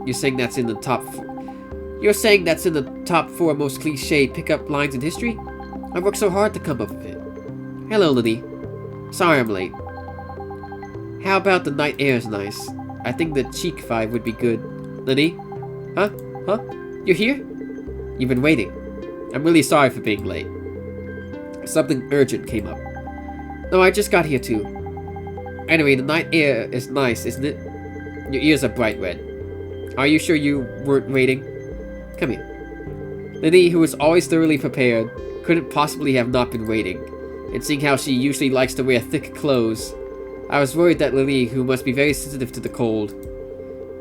You're saying that's in the top 4 most cliched pickup lines in history? I worked so hard to come up with it. Hello, Lily. Sorry I'm late. How about the night air is nice? I think the cheek vibe would be good. Lily? Huh? You're here? You've been waiting. I'm really sorry for being late. Something urgent came up. No, I just got here too. Anyway, the night air is nice, isn't it? Your ears are bright red. Are you sure you weren't waiting? Come here. Lily, who was always thoroughly prepared, couldn't possibly have not been waiting. And seeing how she usually likes to wear thick clothes, I was worried that Lily, who must be very sensitive to the cold.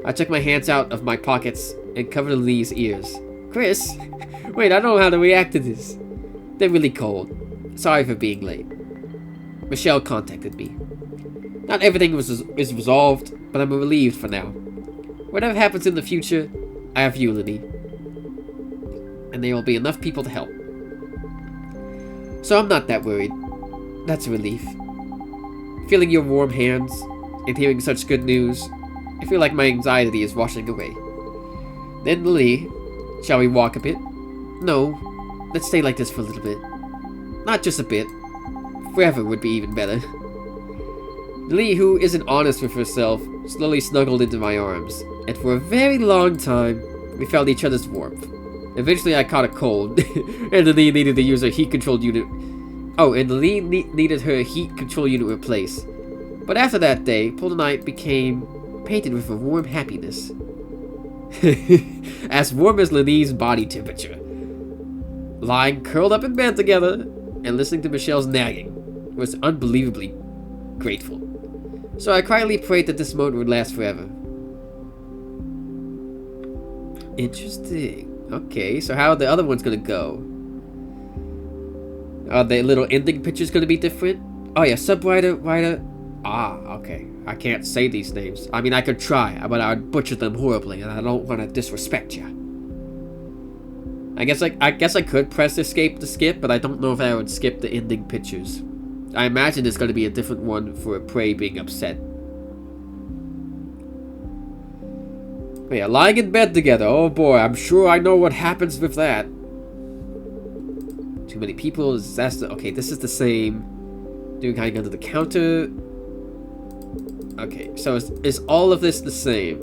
I took my hands out of my pockets and covered Lily's ears. Chris? Wait, I don't know how to react to this. They're really cold. Sorry for being late. Michelle contacted me. Not everything is resolved, but I'm relieved for now. Whatever happens in the future, I have you, Lily. And there will be enough people to help. So I'm not that worried. That's a relief. Feeling your warm hands and hearing such good news, I feel like my anxiety is washing away. Then, Lily, shall we walk a bit? No, let's stay like this for a little bit. Not just a bit. Forever would be even better. Lily, who isn't honest with herself, slowly snuggled into my arms, and for a very long time, we felt each other's warmth. Eventually, I caught a cold, and Lily needed to use her heat-controlled unit. Oh, and Lily needed her heat-control unit replaced. But after that day, Polar Night became painted with a warm happiness. As warm as Lily's body temperature. Lying curled up in bed together, and listening to Michelle's nagging, was unbelievably grateful. So I quietly prayed that this moment would last forever. Interesting. Okay, so how are the other ones gonna go? Are the little ending pictures gonna be different? Oh yeah, subwriter. Ah, okay. I can't say these names. I mean, I could try, but I would butcher them horribly, and I don't want to disrespect you. I guess I could press escape to skip, but I don't know if I would skip the ending pictures. I imagine there's going to be a different one for a prey being upset. We are lying in bed together. Oh boy, I'm sure I know what happens with that. Too many people. Disaster. Okay, this is the same. Doing hiding under the counter. Okay, so is all of this the same?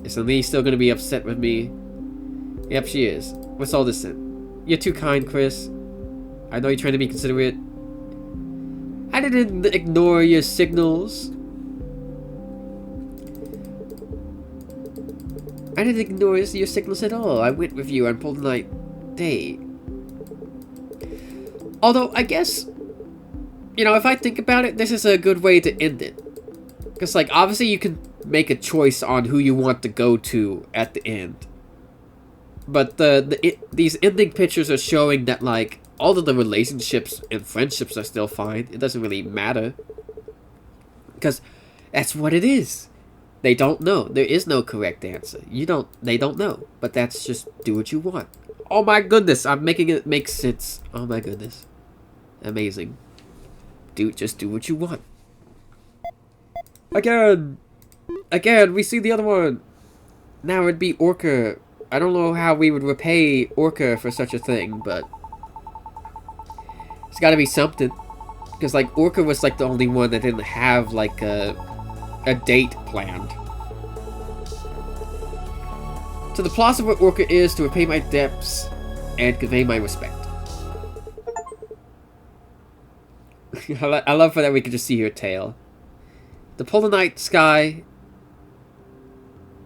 Is Lee still gonna be upset with me? Yep, she is. What's all this then? You're too kind, Chris. I know you're trying to be considerate. I didn't ignore your signals. I didn't ignore your signals at all. I went with you on Pull the Night Day. Although, I guess, you know, if I think about it, this is a good way to end it. Because, like, obviously you can make a choice on who you want to go to at the end. But these ending pictures are showing that, like, all of the relationships and friendships are still fine. It doesn't really matter. Because that's what it is. They don't know. There is no correct answer. They don't know. But that's just do what you want. Oh my goodness, I'm making it make sense. Oh my goodness. Amazing. Just do what you want. Again, we see the other one. Now it'd be Orca. I don't know how we would repay Orca for such a thing, but it's gotta be something. Because, like, Orca was, like, the only one that didn't have, like, a date planned. So the plot of what Orca is to repay my debts and convey my respect. I love that we can just see her tail. The polar night sky...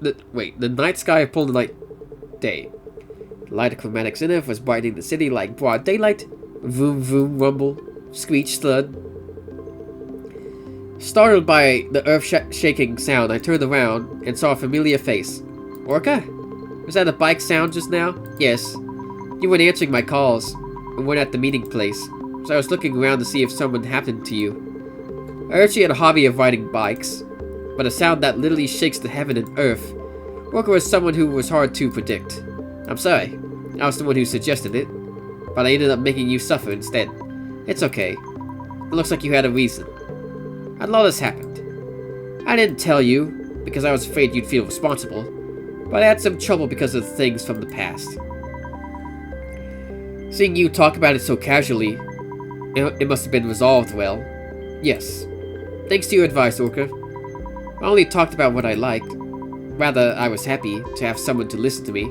The night sky of polar night day. The light of chromatics in it was brightening the city like broad daylight. Vroom vroom rumble. Screech thud. Startled by the earth-shaking sound, I turned around and saw a familiar face. Orca? Was that a bike sound just now? Yes. You weren't answering my calls. We weren't at the meeting place, so I was looking around to see if someone happened to you. I heard she had a hobby of riding bikes, but a sound that literally shakes the heaven and earth. Orca was someone who was hard to predict. I'm sorry. I was the one who suggested it, but I ended up making you suffer instead. It's okay. It looks like you had a reason. How'd all this happened? I didn't tell you, because I was afraid you'd feel responsible, but I had some trouble because of things from the past. Seeing you talk about it so casually, it must have been resolved well. Yes. Thanks to your advice, Orca. I only talked about what I liked. Rather, I was happy to have someone to listen to me.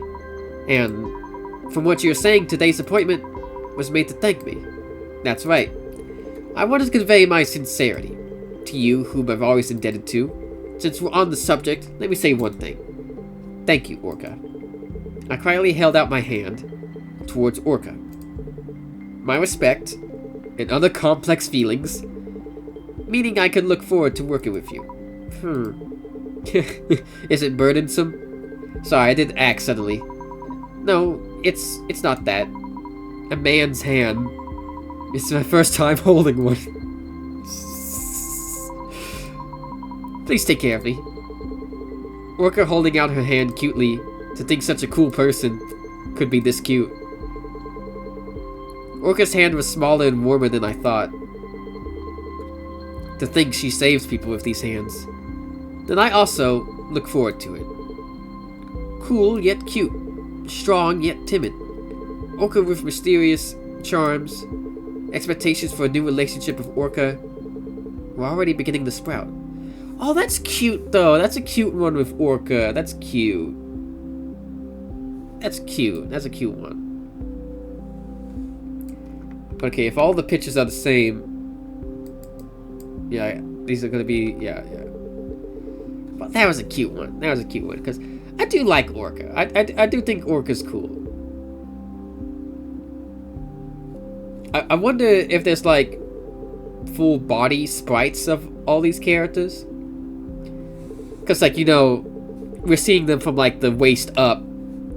And from what you're saying, today's appointment was made to thank me. That's right. I wanted to convey my sincerity to you, whom I've always indebted to. Since we're on the subject, let me say one thing. Thank you, Orca. I quietly held out my hand towards Orca. My respect and other complex feelings, meaning I could look forward to working with you. Is it burdensome? Sorry, I didn't act suddenly. No, it's not that. A man's hand. It's my first time holding one. Please take care of me. Orca holding out her hand cutely. To think such a cool person could be this cute. Orca's hand was smaller and warmer than I thought. To think she saves people with these hands. Then I also look forward to it. Cool yet cute. Strong yet timid. Orca with mysterious charms. Expectations for a new relationship with Orca were already beginning to sprout. Oh, that's cute though. That's a cute one with Orca. That's cute. That's cute. That's a cute one. Okay, if all the pictures are the same, yeah, these are gonna be, yeah. But that was a cute one. That was a cute one, because I do like Orca. I do think Orca's cool. I wonder if there's, like, full body sprites of all these characters. Because, like, you know, we're seeing them from, like, the waist up.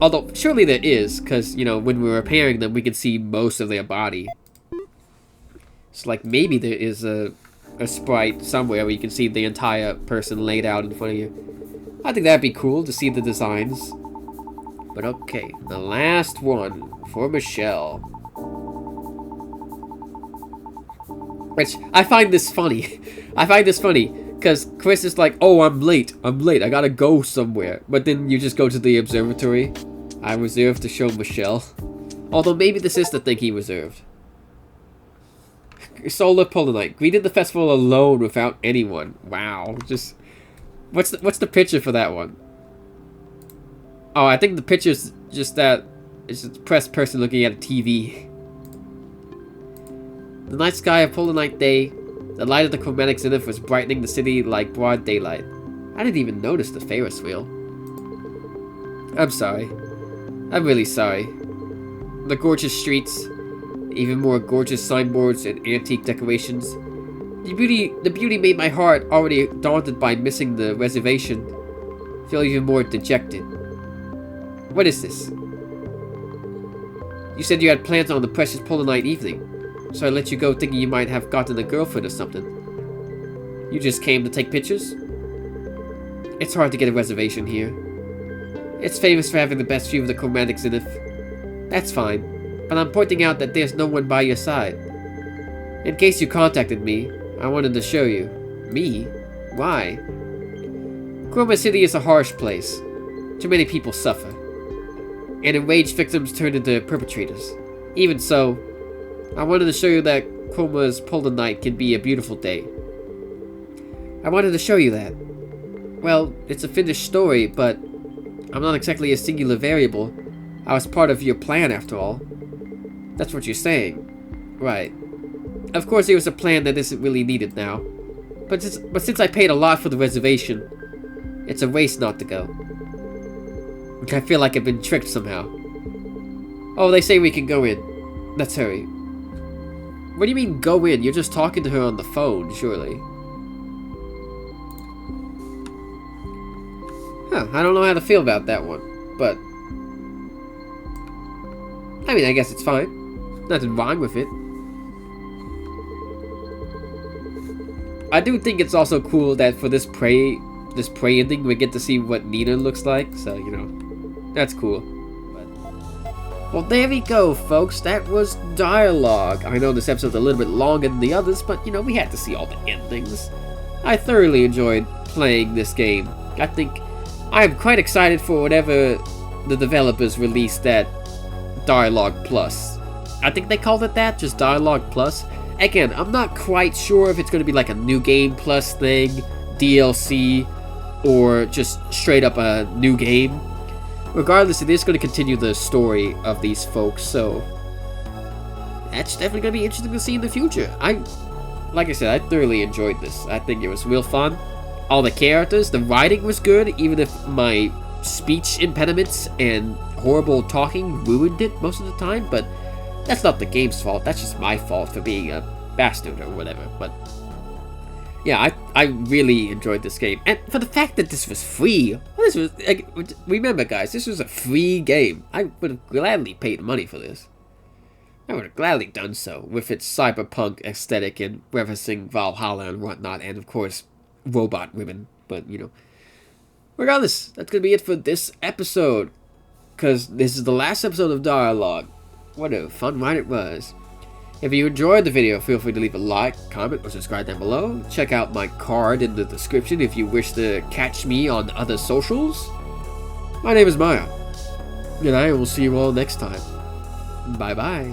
Although, surely there is, because, you know, when we're repairing them, we can see most of their body. So, like, maybe there is a sprite somewhere where you can see the entire person laid out in front of you. I think that'd be cool to see the designs. But okay, the last one for Michelle. Which, I find this funny. I find this funny, because Chris is like, oh, I'm late, I gotta go somewhere. But then you just go to the observatory. I reserved to show Michelle. Although maybe this is the thing he reserved. Solar Polar greeted the festival alone without anyone. Wow, just... What's the picture for that one? Oh, I think the picture's just that... It's a depressed person looking at a TV. The night sky of Polar Night Day, the light of the chromatic zenith was brightening the city like broad daylight. I didn't even notice the Ferris wheel. I'm sorry. I'm really sorry. The gorgeous streets, even more gorgeous signboards and antique decorations. The beauty made my heart, already daunted by missing the reservation, feel even more dejected. What is this? You said you had plans on the precious Polar Night evening, so I let you go thinking you might have gotten a girlfriend or something. You just came to take pictures? It's hard to get a reservation here. It's famous for having the best view of the chromatic zenith. That's fine, but I'm pointing out that there's no one by your side. In case you contacted me, I wanted to show you. Me? Why? Chroma City is a harsh place. Too many people suffer. And enraged victims turn into perpetrators. Even so, I wanted to show you that Chroma's Polar Night can be a beautiful day. I wanted to show you that. Well, it's a finished story, but I'm not exactly a singular variable. I was part of your plan, after all. That's what you're saying. Right. Of course, it was a plan that isn't really needed now. But since I paid a lot for the reservation, it's a waste not to go. I feel like I've been tricked somehow. Oh, they say we can go in. Let's hurry. What do you mean, go in? You're just talking to her on the phone, surely. Huh, I don't know how to feel about that one, but... I mean, I guess it's fine. Nothing wrong with it. I do think it's also cool that for this prey ending, we get to see what Nina looks like, so, you know, that's cool. Well, there we go, folks. That was D1AL-ogue. I know this episode's a little bit longer than the others, but, you know, we had to see all the endings. I thoroughly enjoyed playing this game. I think I am quite excited for whatever the developers released at D1AL-ogue Plus. I think they called it that, just D1AL-ogue Plus. Again, I'm not quite sure if it's going to be like a new game plus thing, DLC, or just straight up a new game. Regardless, it is going to continue the story of these folks, so that's definitely going to be interesting to see in the future. Like I said, I thoroughly enjoyed this. I think it was real fun. All the characters, the writing was good, even if my speech impediments and horrible talking ruined it most of the time, but that's not the game's fault. That's just my fault for being a bastard or whatever. But yeah, I really enjoyed this game, and for the fact that this was free. This was, remember, guys, this was a free game. I would have gladly paid money for this. I would have gladly done so with its cyberpunk aesthetic and referencing Valhalla and whatnot, and of course, robot women. But you know, regardless, that's gonna be it for this episode, because this is the last episode of D1AL-ogue. What a fun ride it was. If you enjoyed the video, feel free to leave a like, comment, or subscribe down below. Check out my card in the description if you wish to catch me on other socials. My name is Maya, and I will see you all next time. Bye bye.